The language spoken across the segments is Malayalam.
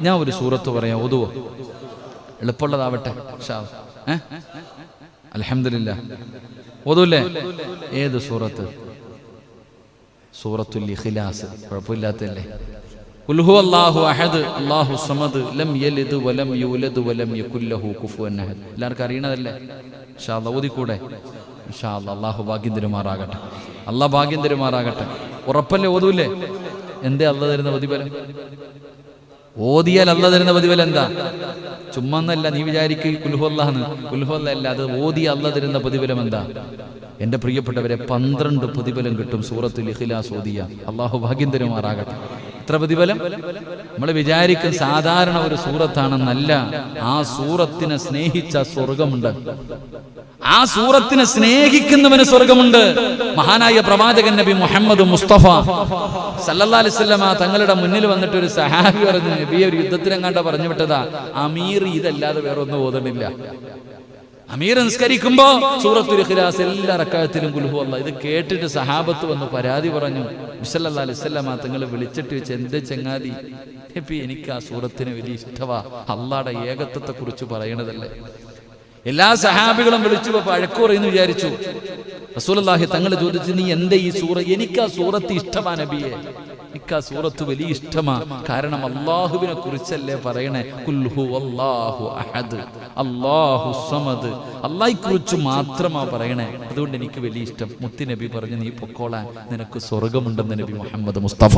ഞാൻ ഒരു സൂറത്ത് പറയാം, ഓതുവോ? എളുപ്പമുള്ളതാവട്ടെ. അൽഹംദുലില്ലാ. ഓതൂല്ലേ? ഏത് സൂറത്ത്? സൂറത്തുൽ ഇഖ്ലാസ്. കുഴപ്പമില്ലാത്തല്ലേ? ഖുൽ ഹുവല്ലാഹു അഹദ് അല്ലാഹു സമദ് ലം യലിദ് വലം യൂലദ് വലം യകുൽ ലഹു കുഫുവൻ അഹദ്. എല്ലാവർക്കും അറിയണതല്ലേ? ഇൻഷാ അല്ലാഹ് ഓതിക്കൂടെ? ഇൻഷാ അല്ലാഹ്. അല്ലാഹു ഭാഗ്യം തരുമാറാകട്ടെ. അല്ലാഹ് ഭാഗ്യം തരുമാറാകട്ടെ. ഉറപ്പല്ലേ? ഓതൂല്ലേ? എന്തേ അല്ലാഹ് തരുന്ന പ്രതിഫലം? ഓതിയാൽ അല്ലാഹ് തരുന്ന പ്രതിഫലം എന്താ? ചുമ്മാ എന്നല്ല നീ വിചാരിക്കുക കുൽഹുവല്ലാഹ്. കുൽഹുവല്ലാഹ് അല്ല, അത് ഓതിയ അല്ലാഹ് തരുന്ന പ്രതിഫലം എന്താ? എൻ്റെ പ്രിയപ്പെട്ടവരെ, 12 പ്രതിഫലം കിട്ടും സൂറത്തുൽ ഇഖ്ലാസ് ഓതിയ. അല്ലാഹു ഭാഗ്യം തരുമാറാകട്ടെ. എത്ര പ്രതിഫലം? നമ്മൾ വിചാരിക്കും സാധാരണ ഒരു സൂറത്താണെന്നല്ല. ആ സൂറത്തിനെ സ്നേഹിച്ച സ്വർഗമുണ്ട്. ആ സൂറത്തിനെ സ്നേഹിക്കുന്നവന് സ്വർഗമുണ്ട്. മഹാനായ പ്രവാചകൻ നബി മുഹമ്മദ് മുസ്തഫ സല്ലല്ലാഹു അലൈഹി വസല്ലം തങ്ങളുടെ മുന്നിൽ വന്നിട്ട് ഒരു സഹാബി പറഞ്ഞു, നബിയെ ഒരു യുദ്ധത്തിനെങ്ങാണ്ട പറഞ്ഞു വിട്ടതാ, അമീർ ഇതല്ലാതെ വേറൊന്നും ഓതണില്ല. അമീർ നിസ്കരിക്കുമ്പോ സൂറത്തുൽ ഇഖ്ലാസ് എല്ലാ റക്അത്തിലും ഖുൽ ഹുവല്ലാഹ്. ഇത് കേട്ടിട്ട് സഹാബത്ത് വന്ന് പരാതി പറഞ്ഞു. സല്ലല്ലാഹു അലൈഹി വസല്ലം തങ്ങൾ വിളിച്ചിട്ട് വെച്ച്, എന്റെ ചങ്ങാതി, എനിക്ക് ആ സൂറത്തിന് വലിയ ഇഷ്ടവാ, അള്ളാഹുടെ ഏകത്വത്തെ കുറിച്ച് പറയണതല്ലേ. എല്ലാ സഹാബികളും വിളിച്ചു വഴക്കു പറയുന്നു വിചാരിച്ചു. റസൂലുള്ളാഹി തങ്ങൾ ചോദിച്ചു, നീ എന്റെ ഈ സൂറ, എനിക്ക് ആ സൂറത്ത് ഇഷ്ടമാ നബിയെ, എനിക്ക് ആ സൂറത്ത് വലിയ ഇഷ്ടമാ. കാരണം അള്ളാഹുവിനെ കുറിച്ചല്ലേ പറയണേ. ഖുൽ ഹുവല്ലാഹു അഹദ് അല്ലാഹു സമദ്, അള്ളാഹയെ കുറിച്ച് മാത്രമാ പറയണേ. അതുകൊണ്ട് എനിക്ക് വലിയ ഇഷ്ടം. മുത്തുനബി പറഞ്ഞു, നീ പൊക്കോളാൻ, നിനക്ക് സ്വർഗമുണ്ടെന്ന് നബി മുഹമ്മദ് മുസ്തഫ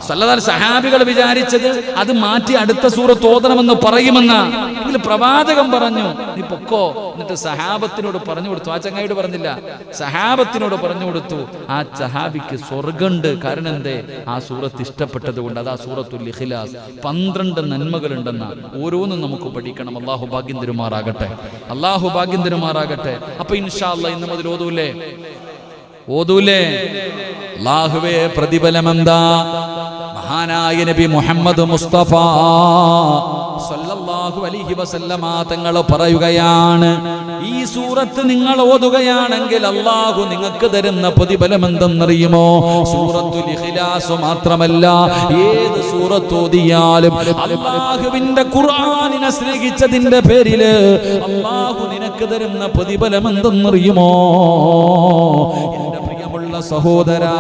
സല്ലല്ലാഹു അലൈഹി വസല്ലം. സഹാബികൾ വിചാരിച്ചത് അത് മാറ്റി അടുത്ത സൂറത്ത് ഓതണമെന്ന് പറയുമെന്ന. പ്രവാചകൻ പറഞ്ഞു, നീ പൊക്കോ. എന്നിട്ട് സഹാബത്തിനോട് പറഞ്ഞു കൊടുത്തു. ആ ചങ്ങായിയോട് പറഞ്ഞില്ല, സഹാബത്തിനോട് പറഞ്ഞു കൊടുത്തു. ആ സഹാബിക്ക് സ്വർഗമുണ്ട്. കാരണം എന്തേ? ആ സൂറത്ത് ഇഷ്ടപ്പെട്ടത് കൊണ്ട്. അതാ സൂറത്തുൽ ഇഖ്ലാസ്. 12 നന്മകളുണ്ടെന്ന. ഓരോന്നും നമുക്ക് പഠിക്കണം. അല്ലാഹു ഭാഗ്യം തരുമാറാകട്ടെ. അല്ലാഹു ഭാഗ്യം തരുമാറാകട്ടെ. അപ്പൊ ഇൻഷാ അല്ലാഹ് ഇന്ന് മുതൽ ഓതൂലേ? ഓതൂലേ? അല്ലാഹുവേ, പ്രതിഫലം എന്താ? മഹാനായ നബി മുഹമ്മദ് മുസ്തഫ സല്ലല്ലാഹു അലൈഹി വസല്ലമ തങ്ങൾ പറയുകയാണ്, ഈ സൂറത്ത് നിങ്ങൾ ഓതുകയാണെങ്കിൽ അല്ലാഹു നിങ്ങൾക്ക് തരുന്ന പ്രതിഫലം എന്തെന്നറിയുമോ? സൂറത്തുൽ ഇഖ്ലാസ് മാത്രമല്ല, ഏത് സൂറത്ത് ഓതിയാലും അല്ലാഹുവിന്റെ ഖുർആനിനെ സ്നേഹിച്ചതിന്റെ പേരില് അല്ലാഹു നിനക്ക് തരുന്ന പ്രതിഫലം എന്തെന്നറിയുമോ? എന്റെ പ്രിയമുള്ള സഹോദരാ,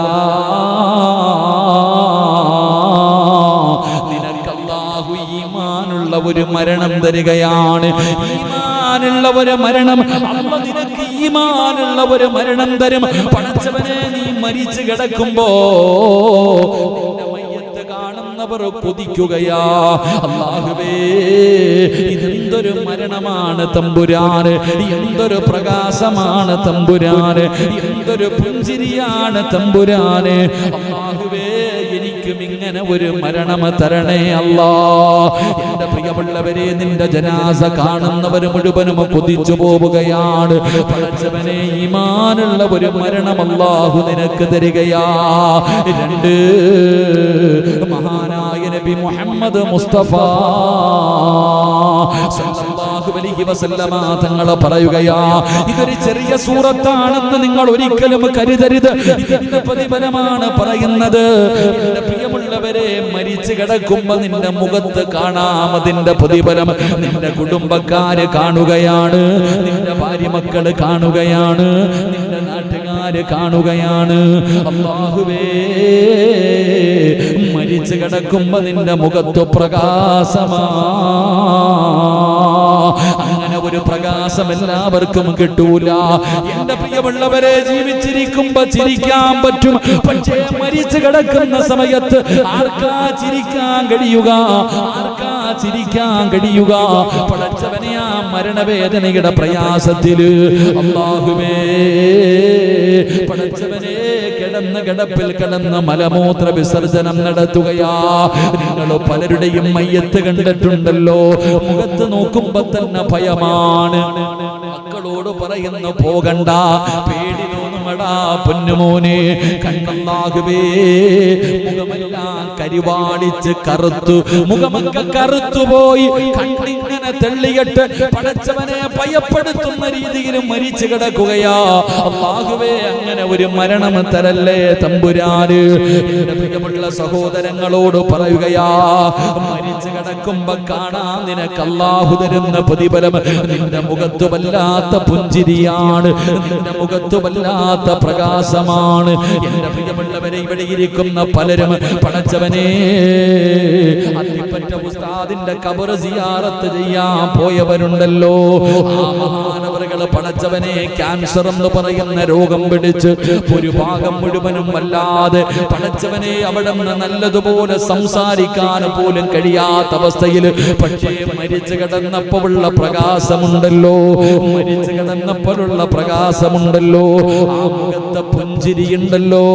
ഈമാനുള്ള ഒരു മരണം തരികയാണ്. ഈമാനുള്ള ഒരു മരണം. അല്ലാഹു നിനക്ക് ഈമാനുള്ള ഒരു മരണം തരും. പടച്ചവനെ, നീ മരിച്ചു കിടക്കുമ്പോ നിന്റെ മയ്യത്ത് കാണുന്നവർ കൊതിക്കുകയാ, അല്ലാഹുവേ ഇതെന്തൊരു മരണമാണ് തമ്പുരാന്, എന്തൊരു പ്രകാശമാണ് തമ്പുരാന്, എന്തൊരു പുഞ്ചിരിയാണ് തമ്പുരാന്. അല്ലാഹുവേ, എനിക്കും ഇങ്ങനെ ഒരു മരണം തരണേ അല്ലാ. എന്റെ പ്രിയമുള്ളവരെ, നിന്റെ ജനാസ കാണുന്നവർ മുഴുവനും കൊതിച്ചു പോവുകയാണ്. പടച്ചവനെ, ഈമാനുള്ള ഒരു മരണം അല്ലാഹു നിനക്ക് തരികയാ. 2, മഹാനായ നബി മുഹമ്മദ് മുസ്തഫ സല്ലല്ലാഹു അലൈഹി വസല്ലമ തങ്ങൾ പറയുകയാ, ഇതൊരു ചെറിയ സൂറത്താണെന്ന് നിങ്ങൾ ഒരിക്കലും കരുതരുത്. ഇതിന്റെ പ്രതിഫലമാണ് പറയുന്നത്. എന്റെ പ്രിയമുള്ളവരെ, മരിച്ചു കിടക്കുമ്പോ നിന്റെ മുഖത്ത് കാണാം അതിന്റെ പ്രതിഫലം. നിന്റെ കുടുംബക്കാര് കാണുകയാണ്, നിന്റെ ഭാര്യ മക്കള് കാണുകയാണ്, നിന്റെ നാട്ടുകാര് കാണുകയാണ്. അല്ലാഹുവേ, മരിച്ചു കിടക്കുമ്പോ നിന്റെ മുഖത്ത് പ്രകാശമാ. അങ്ങനെ ഒരു പ്രകാശം എല്ലാവർക്കും കിട്ടൂല. എന്റെ പ്രിയമുള്ളവരെ, ജീവിച്ചിരിക്കുമ്പോ ചിരിക്കാൻ പറ്റും, പക്ഷേ മരിച്ചു കിടക്കുന്ന സമയത്ത് ആർക്കാ ചിരിക്കാൻ കഴിയുക? ആർക്കാ ചിരിക്കാൻ കഴിയുക? പടച്ചവനെ, ആ മരണവേദനയുടെ പ്രയാസത്തില് അല്ലാഹുവേ, പടച്ചവനെ, കിടപ്പിൽ കിടന്ന് മലമൂത്ര വിസർജനം നടത്തുകയാ. നിങ്ങൾ പലരുടെയും മയ്യത്ത് കണ്ടിട്ടുണ്ടല്ലോ, മുഖത്ത് നോക്കുമ്പോ തന്നെ ഭയമാണ്. മക്കളോട് പറയുന്നു, പോകണ്ട, പേടി തോന്നും, അറിയുമടാ പൊന്നുമോനെ, കണ്ണല്ലാഹുവേ മുഖമെല്ലാം കരിവാടിച്ച് കറുത്തു, മുഖമൊക്കെ കറുത്തുപോയി, കണ്ണിങ്ങനെ തെള്ളിയിട്ട് പടച്ചവനെ ഭയപ്പെടുത്തുന്ന രീതിയിൽ മരിച്ചു കിടക്കുകയാ. അല്ലാഹുവേ അങ്ങനെ ഒരു മരണം തരല്ലേ തമ്പുരാന്. എന്റെ പ്രിയമുള്ള സഹോദരങ്ങളോട് പറയുകയാ, മരിച്ചു കിടക്കുമ്പോ കാണാൻ നിനക്ക് അല്ലാഹു തരുന്ന പ്രതിഫലം നിന്റെ മുഖത്ത് വല്ലാത്ത പുഞ്ചിരിയാണ്, നിന്റെ മുഖത്ത് വല്ലാത്ത പ്രകാശമാണ്. എന്റെ പ്രിയമുള്ളവരെ, ഇവിടെ ഇരിക്കുന്ന പലരും പടച്ചവനെ അത്തിപ്പറ്റ ഉസ്താദിന്റെ ഖബർ സിയാറത്ത് ചെയ്യാൻ പോയവരുണ്ടല്ലോ. ആ മഹാനവറുകൾ പടച്ചവനെ ക്യാൻസർ എന്ന് പറയുന്ന രോഗം പിടിച്ച് ഒരു ഭാഗം മുഴുവനും വല്ലാതെ പടച്ചവനെ അവിടെ നിന്ന് നല്ലതുപോലെ സംസാരിക്കാൻ പോലും കഴിയാത്ത അവസ്ഥയിൽ, പക്ഷേ മരിച്ചു കിടന്നപ്പോഴുള്ള പ്രകാശമുണ്ടല്ലോ, മരിച്ചു കിടന്നപ്പോഴുള്ള പ്രകാശമുണ്ടല്ലോ, ആ മുഖത്തെ പുഞ്ചിരിയുണ്ടല്ലോ.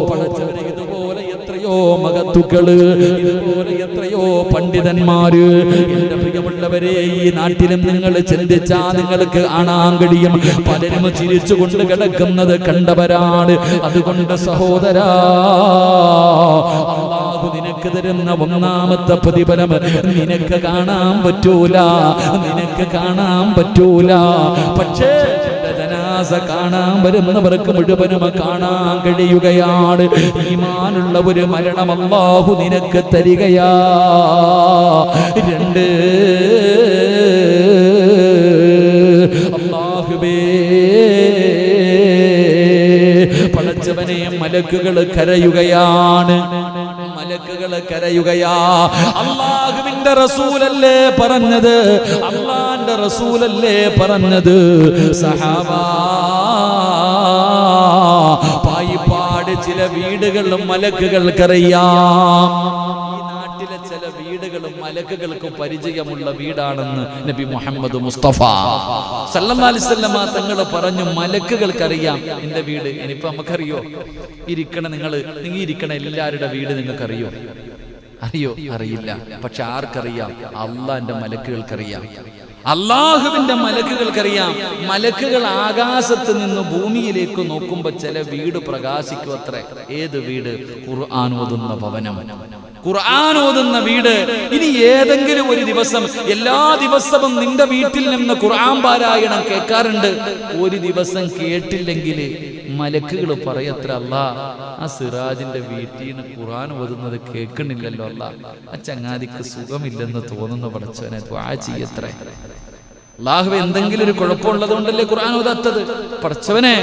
പടച്ചവനെ ഇതുപോലെ എത്രയോ മഹത്തുക്കള്, ഇതുപോലെ എത്രയോ പണ്ഡിതന്മാര് എന്റെ പ്രിയമുള്ളവരെ ഈ നാട്ടിലും നിങ്ങൾ ചിന്തിച്ചാ നിങ്ങൾക്ക് കാണാൻ കഴിയും. പലരും ചിരിച്ചുകൊണ്ട് കിടക്കുന്നത് കണ്ടവരാണ്. അതുകൊണ്ട് സഹോദരാ, അല്ലാഹു നിനക്ക് തരുന്ന ഒന്നാമത്തെ പ്രതിഫലം നിനക്ക് കാണാൻ പറ്റൂല, നിനക്ക് കാണാൻ പറ്റൂല. പക്ഷേ ജനാസ കാണാൻ വരുന്നവർക്ക് മുഴുവനും കാണാൻ കഴിയുകയാണ്. ഈമാനുള്ള ഒരു മരണം അല്ലാഹു നിനക്ക് തരികയാ. രണ്ട്, അല്ലാഹുവേ പടച്ചവനെ മലക്കുകൾ കരയുകയാണ്, മലക്കുകൾ കരയുകയാ. അല്ലാഹുവിന്റെ റസൂലല്ലേ പറഞ്ഞത്, അല്ലാഹുവിന്റെ റസൂലല്ലേ പറഞ്ഞത്, സഹാബാ പായിപ്പാട് ചില വീടുകളിലും മലക്കുകൾക്കറിയാം. ചില വീടുകളും മലക്കുകൾക്ക് പരിചയമുള്ള വീടാണെന്ന് നബി മുഹമ്മദ് മുസ്തഫ സല്ലല്ലാഹു അലൈഹി വസല്ലം തങ്ങൾ പറഞ്ഞു. മലക്കുകൾക്കറിയാം എന്റെ വീട്. ഇനിയിപ്പോ നമുക്കറിയോ? നിങ്ങൾ ഇരിക്കണ എല്ലാവരുടെ വീട് നിങ്ങൾക്കറിയോ? അറിയോ? അറിയില്ല. പക്ഷെ ആർക്കറിയാം? അള്ളാന്റെ മലക്കുകൾക്കറിയാം, അള്ളാഹുവിന്റെ മലക്കുകൾക്കറിയാം. മലക്കുകൾ ആകാശത്ത് നിന്ന് ഭൂമിയിലേക്ക് നോക്കുമ്പോ ചില വീട് പ്രകാശിക്കും അത്രേ. ഏത് വീട്? ഖുർആൻ ഓതുന്ന ഭവനം, ഖുർആൻ ഓതുന്ന വീട്. ഇനി ഏതെങ്കിലും ഒരു ദിവസം, എല്ലാ ദിവസവും നിന്റെ വീട്ടിൽ നിന്ന് ഖുർആൻ പാരായണം കേൾക്കാറുണ്ട്, ഒരു ദിവസം കേട്ടില്ലെങ്കിൽ മലക്കുകൾ പറയത്ര, അല്ലാ ആ സിറാജിന്റെ വീട്ടിൽ നിന്ന് ഖുർആൻ ഓതുന്നത് കേൾക്കണില്ലല്ലോ, അല്ലാ ആ ചങ്ങാതിക്ക് സുഖമില്ലെന്ന് തോന്നുന്ന പടച്ചവനെ ദുആ ചെയ്യത്രേ. അല്ലാഹുവേ എന്തെങ്കിലും ഒരു കുഴപ്പമുള്ളത് കൊണ്ടല്ലേ ഖുർആൻ ഓതാത്തത്? പടച്ചവനെ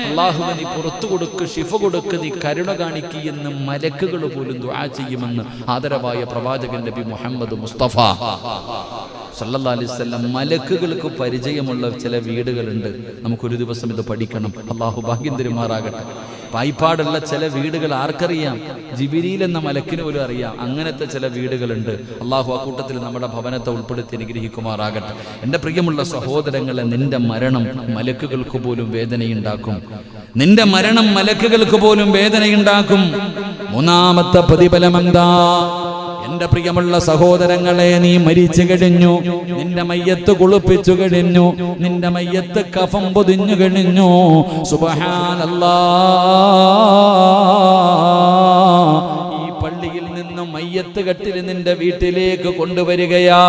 അല്ലാഹുവേ നീ പുറത്തു കൊടുക്ക്, ശിഫ കൊടുക്ക്, നീ കരുണ കാണിക്ക് എന്ന് മലക്കുകൾ പോലും ദുആ ചെയ്യുമെന്ന് ആദരവായ പ്രവാചകൻ നബി മുഹമ്മദ് മുസ്തഫ സല്ലല്ലാഹു അലൈഹി വസല്ലം. മലക്കുകൾക്ക് പരിചയമുള്ള ചില വീടുകളുണ്ട്. നമുക്കൊരു ദിവസം ഇത് പഠിക്കണം. അല്ലാഹു ഭാഗ്യം തരുമാറാകട്ടെ. പായിപ്പാടുള്ള ചില വീടുകൾ ആർക്കറിയാം? ജിബിരിൽ എന്ന മലക്കിന് പോലും അറിയാം. അങ്ങനത്തെ ചില വീടുകളുണ്ട്. അള്ളാഹു ആ കൂട്ടത്തിൽ നമ്മുടെ ഭവനത്തെ ഉൾപ്പെടുത്തി അനുഗ്രഹിക്കുമാറാകട്ടെ. എൻ്റെ പ്രിയമുള്ള സഹോദരങ്ങളെ, നിന്റെ മരണം മലക്കുകൾക്ക് പോലും വേദനയുണ്ടാക്കും. നിന്റെ മരണം മലക്കുകൾക്ക് പോലും വേദനയുണ്ടാക്കും. മൂന്നാമത്തെ പ്രതിഫലം എന്താ? എന്റെ പ്രിയമുള്ള സഹോദരങ്ങളെ, നീ മരിച്ചു കഴിഞ്ഞു, നിന്റെ മയ്യത്ത് കുളിപ്പിച്ചു കഴിഞ്ഞു, നിന്റെ മയ്യത്ത് കഫം പൊതിഞ്ഞു കഴിഞ്ഞു. സുബ്ഹാനല്ലാഹ്, ഈ പള്ളിയിൽ നിന്നും മയ്യത്ത് കട്ടിൽ നിന്റെ വീട്ടിലേക്ക് കൊണ്ടുവരികയാ.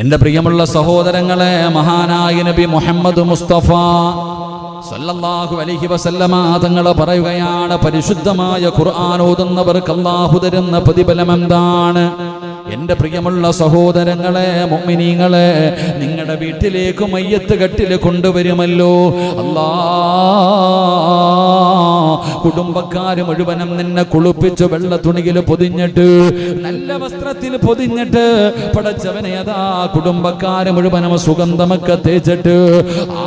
എന്റെ പ്രിയമുള്ള സഹോദരങ്ങളെ, മഹാനായ നബി മുഹമ്മദ് മുസ്തഫ സല്ലല്ലാഹു അലൈഹി വസല്ലമ തങ്ങൾ പറയുകയാണ്, പരിശുദ്ധമായ ഖുർആൻ ഓതുന്നവർക്ക് അല്ലാഹു തരുന്ന പ്രതിഫലം എന്താണ്? എന്റെ പ്രിയമുള്ള സഹോദരങ്ങളെ, മുഅ്മിനീങ്ങളെ, നിങ്ങളുടെ വീട്ടിലേക്ക് മയ്യത്ത് കട്ടിൽ കൊണ്ടുവരുമല്ലോ. കുടുംബക്കാര് മുഴുവനും നിന്നെ കുളിപ്പിച്ച് വെള്ള തുണിയിൽ പൊതിഞ്ഞിട്ട്, നല്ല വസ്ത്രത്തിൽ പൊതിഞ്ഞിട്ട്, പടച്ചവനെ അതാ കുടുംബക്കാര് മുഴുവനും സുഗന്ധമൊക്കെ തേച്ചിട്ട്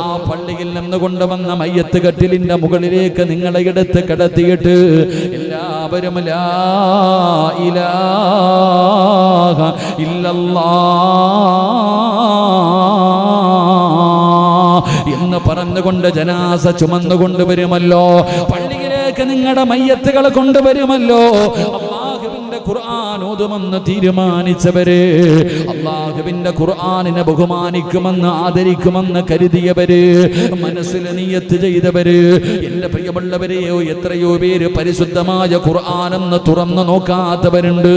ആ പള്ളിയിൽ നിന്ന് കൊണ്ടുവന്ന മയ്യത്ത് കട്ടിലിന്റെ മുകളിലേക്ക് നിങ്ങളെ എടുത്ത് കിടത്തിയിട്ട് എല്ലാവരും ലാ ഇലാഹ ഇല്ലല്ലാഹ് എന്ന് പറഞ്ഞുകൊണ്ട് ജനാസ ചുമന്നുകൊണ്ട് വരുമല്ലോ. പള്ളിയിലേക്ക് നിങ്ങളുടെ മയ്യത്തുകൾ കൊണ്ടുവരുമല്ലോ. അല്ലാഹുവിന്റെ ഖുർആൻ ഖുർആൻ ഓതുമെന്ന് തീരുമാനിച്ചവര്, അല്ലാഹുവിന്റെ ഖുർആനിനെ ബഹുമാനിക്കുമെന്ന് ആദരിക്കുമെന്ന് കരുതിയവര്, മനസ്സിൽ നിയ്യത്ത് ചെയ്തവര്, എന്റെ പ്രിയമുള്ളവരെയോ എത്രയോ പേര് പരിശുദ്ധമായ ഖുർആനെന്ന് തുറന്നു നോക്കാത്തവരുണ്ട്.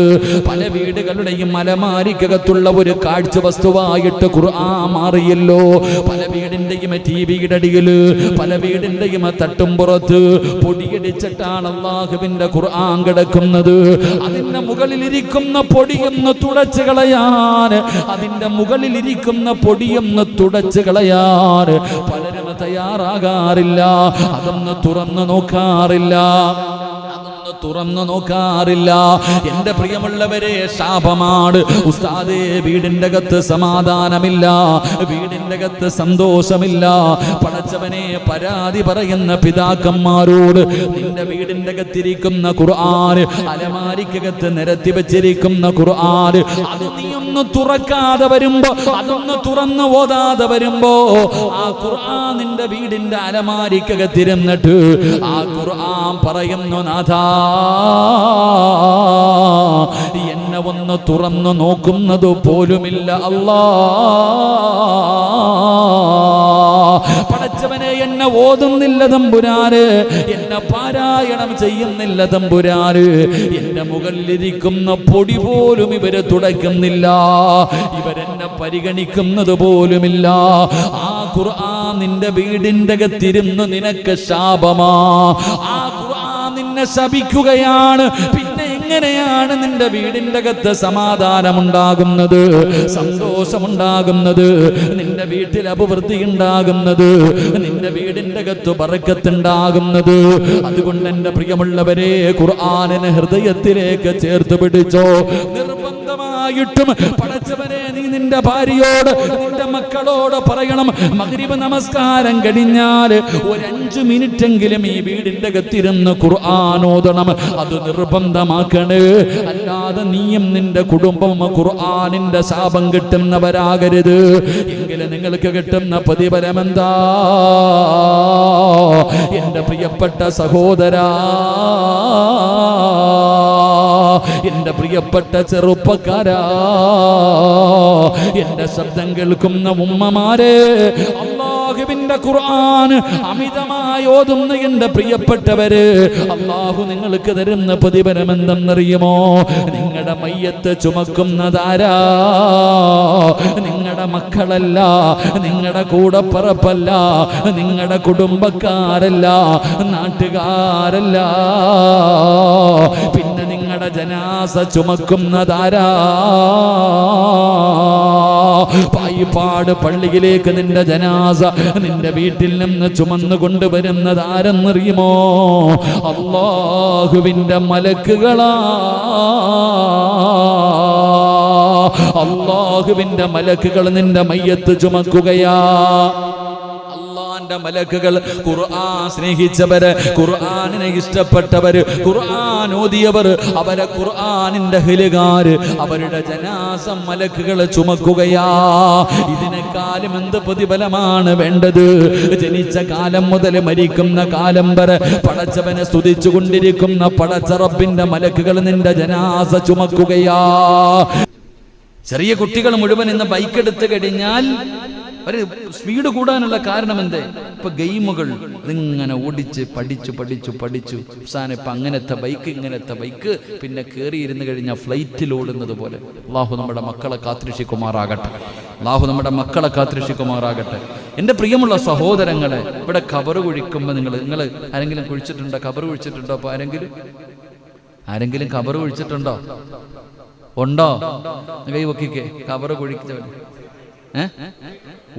പല വീടുകളുടെയും അലമാരിക്കകത്തുള്ള ഒരു കാഴ്ച വസ്തുവായിട്ട് ഖുർആൻ മാറിയല്ലോ. പല വീടിന്റെയും ടിവിയുടെ അടിയില്, പല വീടിന്റെയും തട്ടുംപുറത്ത് പൊടിയടിച്ചിട്ടാണ് അല്ലാഹുവിന്റെ ഖുർആൻ കിടക്കുന്നത്. അതിന്റെ മുകളിലിരിക്കുന്ന പൊടിയൊന്ന് തുടച്ചു കളയാൻ, അതിന്റെ മുകളിലിരിക്കുന്ന പൊടിയൊന്ന് തുടച്ചു കളയാൻ പലരും തയ്യാറാകാറില്ല. അതൊന്ന് തുറന്നു നോക്കാറില്ല, തുറന്നു നോക്കാറില്ല. എന്റെ പ്രിയമുള്ളവരെ, ശാപമാണ് ഉസ്താദേ. വീടിന്റെ അകത്ത് സമാധാനമില്ല, വീടിന്റെ അകത്ത് സന്തോഷമില്ല. പടച്ചവനെ, പരാതി പറയുന്ന പിതാക്കന്മാരോട്, നിന്റെ വീടിന്റെ അകത്തിരിക്കുന്ന ഖുർആൻ, അലമാരിക്കകത്ത് നിരത്തി വെച്ചിരിക്കുന്ന ഖുർആൻ, അത് നീ ഒന്ന് തുറക്കാതെ വരുമ്പോ, അതൊന്ന് തുറന്നു ഓതാതെ വരുമ്പോ, ആ ഖുർആൻ നിന്റെ വീടിന്റെ അലമാരിക്കകത്തിരുന്നിട്ട് ആ ഖുർആൻ പറയുന്നു, നാഥാ എന്നെ ഒന്ന് തുറന്നു നോക്കുന്നത് പോലുമില്ല അല്ലാ. പടച്ചവനെ, എന്നെ ഓതുന്നില്ല തമ്പുരാന്, എന്നെ പാരായണം ചെയ്യുന്നില്ല തമ്പുരാന്, എന്റെ മുകളിലിരിക്കുന്ന പൊടി പോലും ഇവര് തുടയ്ക്കുന്നില്ല, ഇവരെന്നെ പരിഗണിക്കുന്നത് പോലുമില്ല. ആ ഖുർആൻ നിന്റെ വീടിന്റെ അകത്തിരുന്ന് നിനക്ക് ശാപമാ. ആ ഖുർആൻ നിന്നെ ശപിക്കുകയാണ്. പിന്നെ എങ്ങനെയാണ് നിന്റെ വീടിന്റെ അകത്ത് സമാധാനമുണ്ടാകുന്നത്, സന്തോഷമുണ്ടാകുന്നത്, നിന്റെ വീട്ടിൽ അഭിവൃദ്ധി ഉണ്ടാകുന്നത്, നിന്റെ വീടിന്റെ അകത്ത് ബറക്കത്തുണ്ടാകുന്നത്? അതുകൊണ്ട് എന്റെ പ്രിയമുള്ളവരെ, ഖുർആനിനെ ഹൃദയത്തിലേക്ക് ചേർത്ത് പിടിച്ചോ. നിർബന്ധമായിട്ടും പടച്ചവനെ, നീ നിന്റെ ഭാര്യയോട്, നിന്റെ മക്കളോട് പറയണം, മഗ്രിബ് നമസ്കാരം കഴിഞ്ഞാൽ ഒരു 5 മിനിറ്റെങ്കിലും ഈ വീടിന്റെ അകത്തിരുന്ന് ഖുർആൻ ഓതണം. അത് നിർബന്ധമാക്കണേ. അല്ലാതെ നീയും നിന്റെ കുടുംബവും ഖുർആനിന്റെ ശാപം കിട്ടുന്നവരാകരുത്. എങ്കിലും നിങ്ങൾക്ക് കിട്ടുന്ന പ്രതിഫലം എന്താ? എന്റെ പ്രിയപ്പെട്ട സഹോദരാ, എന്റെ പ്രിയപ്പെട്ട ചെറുപ്പക്കാരാ, എന്റെ ശബ്ദം കേൾക്കുന്ന ഉമ്മമാരെ, അല്ലാഹുവിന്റെ ഖുർആൻ അമിതമായി ഓതുന്ന എന്റെ പ്രിയപ്പെട്ടവര്, അല്ലാഹു നിങ്ങൾക്ക് തരുന്ന പ്രതിഫലം എന്തെന്നറിയുമോ? നിങ്ങളുടെ മയ്യത്ത് ചുമക്കുന്നതാരാ? നിങ്ങളുടെ മക്കളല്ല, നിങ്ങളുടെ കൂടപ്പറപ്പല്ല, നിങ്ങളുടെ കുടുംബക്കാരല്ല, നാട്ടുകാരല്ല. പിന്നെ നിങ്ങളുടെ ജനാസ ചുമക്കുന്നതാരാ? പായിപ്പാട് പള്ളിയിലേക്ക് നിന്റെ ജനാസ നിന്റെ വീട്ടിൽ നിന്ന് ചുമന്നു കൊണ്ടുവരുന്നതാരെന്നറിയുമോ? അല്ലാഹുവിന്റെ മലക്കുകളാ. അല്ലാഹുവിന്റെ മലക്കുകൾ നിന്റെ മയ്യത്ത് ചുമക്കുകയാ. മലക്കുകൾ, ഖുർആൻ സ്നേഹിച്ചവര്, ഖുർആനിനെ ഇഷ്ടപ്പെട്ടവര്, ഖുർആൻ ഓതിയവർ, അവരെ ഖുർആനിന്റെ അഹ്ലുകാര്, അവരുടെ ജനാസ മലക്കുകൾ ചുമക്കുകയാ. ഇതിനേക്കാളും എന്ത് പ്രതിഫലമാണ് വേണ്ടത്? ജനിച്ച കാലം മുതൽ മരിക്കുന്ന കാലം വരെ പടച്ചവനെ സ്തുതിച്ചു കൊണ്ടിരിക്കുന്ന പടച്ച റബ്ബിന്റെ മലക്കുകൾ നിന്റെ ജനാസ ചുമക്കുകയാ. ചെറിയ കുട്ടികൾ മുഴുവൻ ഇന്ന് ബൈക്ക് എടുത്തു കഴിഞ്ഞാൽ ഒരു സ്പീഡ് കൂടാനുള്ള കാരണം എന്തേ? ഇപ്പൊ ഗെയിമുകൾ ഇതിങ്ങനെ ഓടിച്ച് പഠിച്ചു അവസാനം ഇപ്പൊ അങ്ങനത്തെ ബൈക്ക്, ഇങ്ങനത്തെ ബൈക്ക്, പിന്നെ കയറിയിരുന്ന് കഴിഞ്ഞാൽ ഫ്ലൈറ്റിൽ ഓടുന്നത് പോലെ. അല്ലാഹു നമ്മുടെ മക്കളെ കാത്തുരക്ഷിക്കുമാറാകട്ടെ. അല്ലാഹു നമ്മുടെ മക്കളെ കാത്തുരക്ഷിക്കുമാറാകട്ടെ. എൻ്റെ പ്രിയമുള്ള സഹോദരങ്ങളെ, ഇവിടെ കബറ് കുഴിക്കുമ്പോൾ നിങ്ങൾ ആരെങ്കിലും കുഴിച്ചിട്ടുണ്ടോ? കബറ് കുഴിച്ചിട്ടുണ്ടോ? അപ്പൊ ആരെങ്കിലും കബറ് കുഴിച്ചിട്ടുണ്ടോ? ഉണ്ടോ? കൈ പൊക്കിക്കേ. കബറ് കുഴിച്ചവൻ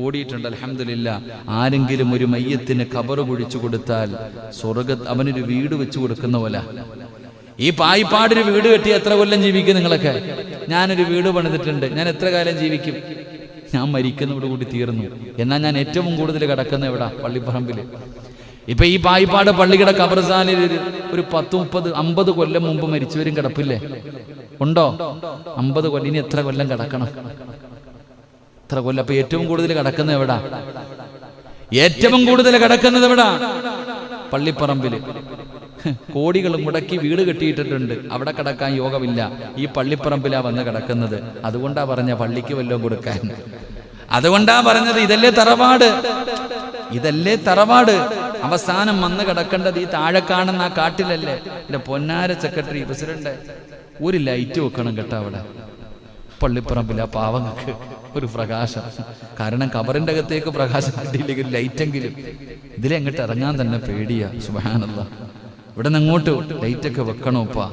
ഓടിയിട്ടുണ്ട്. അൽഹംദുലില്ലാ. ആരെങ്കിലും ഒരു മയ്യത്തിന് ഖബറ് കുഴിച്ചു കൊടുത്താൽ സ്വർഗ്ഗത്ത് അവനൊരു വീട് വെച്ചു കൊടുക്കുന്ന പോലെ. ഈ പായിപ്പാടൊരു വീട് കെട്ടി എത്ര കൊല്ലം ജീവിക്കും നിങ്ങളൊക്കെ? ഞാനൊരു വീട് പണിതിട്ടുണ്ട്, ഞാൻ എത്ര കാലം ജീവിക്കും? ഞാൻ മരിക്കുന്നതോട് കൂടി തീർന്നു. എന്നാൽ ഞാൻ ഏറ്റവും കൂടുതൽ കിടക്കുന്ന എവിടാ? പള്ളിപ്പറമ്പില്. ഇപ്പൊ ഈ പായിപ്പാട് പള്ളിയുടെ ഖബർസ്ഥാനിൽ ഒരു 10, 30, 50 കൊല്ലം മുമ്പ് മരിച്ചവരും കിടപ്പില്ലേ? ഉണ്ടോ? 50 കൊല്ലം. ഇനി എത്ര കൊല്ലം കിടക്കണം? എത്ര കൊല്ലം? അപ്പൊ ഏറ്റവും കൂടുതൽ കിടക്കുന്നത് എവിടാ? ഏറ്റവും കൂടുതൽ കിടക്കുന്നത് എവിടാ? പള്ളിപ്പറമ്പില്. കോടികൾ മുടക്കി വീട് കെട്ടിയിട്ടിട്ടുണ്ട്, അവിടെ കിടക്കാൻ യോഗമില്ല, ഈ പള്ളിപ്പറമ്പിലാ വന്ന് കിടക്കുന്നത്. അതുകൊണ്ടാ പറഞ്ഞ പള്ളിക്ക് വല്ലതും കൊടുക്കാൻ. അതുകൊണ്ടാ പറഞ്ഞത് ഇതല്ലേ തറവാട്, ഇതല്ലേ തറവാട്. അവസാനം വന്ന് കിടക്കേണ്ടത് ഈ താഴെ കാണുന്ന ആ കാട്ടിലല്ലേ. എൻ്റെ പൊന്നാര സെക്രട്ടറി പ്രസിഡന്റ്, ഒരു ലൈറ്റ് വെക്കണം കേട്ടോ അവിടെ പള്ളിപ്പറമ്പിൽ. ആ പാവങ്ങൾക്ക് ഒരു പ്രകാശം. കാരണം കബറിന്റെ അകത്തേക്ക് പ്രകാശം കിട്ടിയില്ലെങ്കിൽ ലൈറ്റെങ്കിലും. ഇതിലെങ്ങോട്ട് ഇറങ്ങാൻ തന്നെ പേടിയാ. സുബ്ഹാനല്ലാഹ്. ഇവിടെ നിന്ന് അങ്ങോട്ട് ലൈറ്റൊക്കെ വെക്കണോപ്പാ.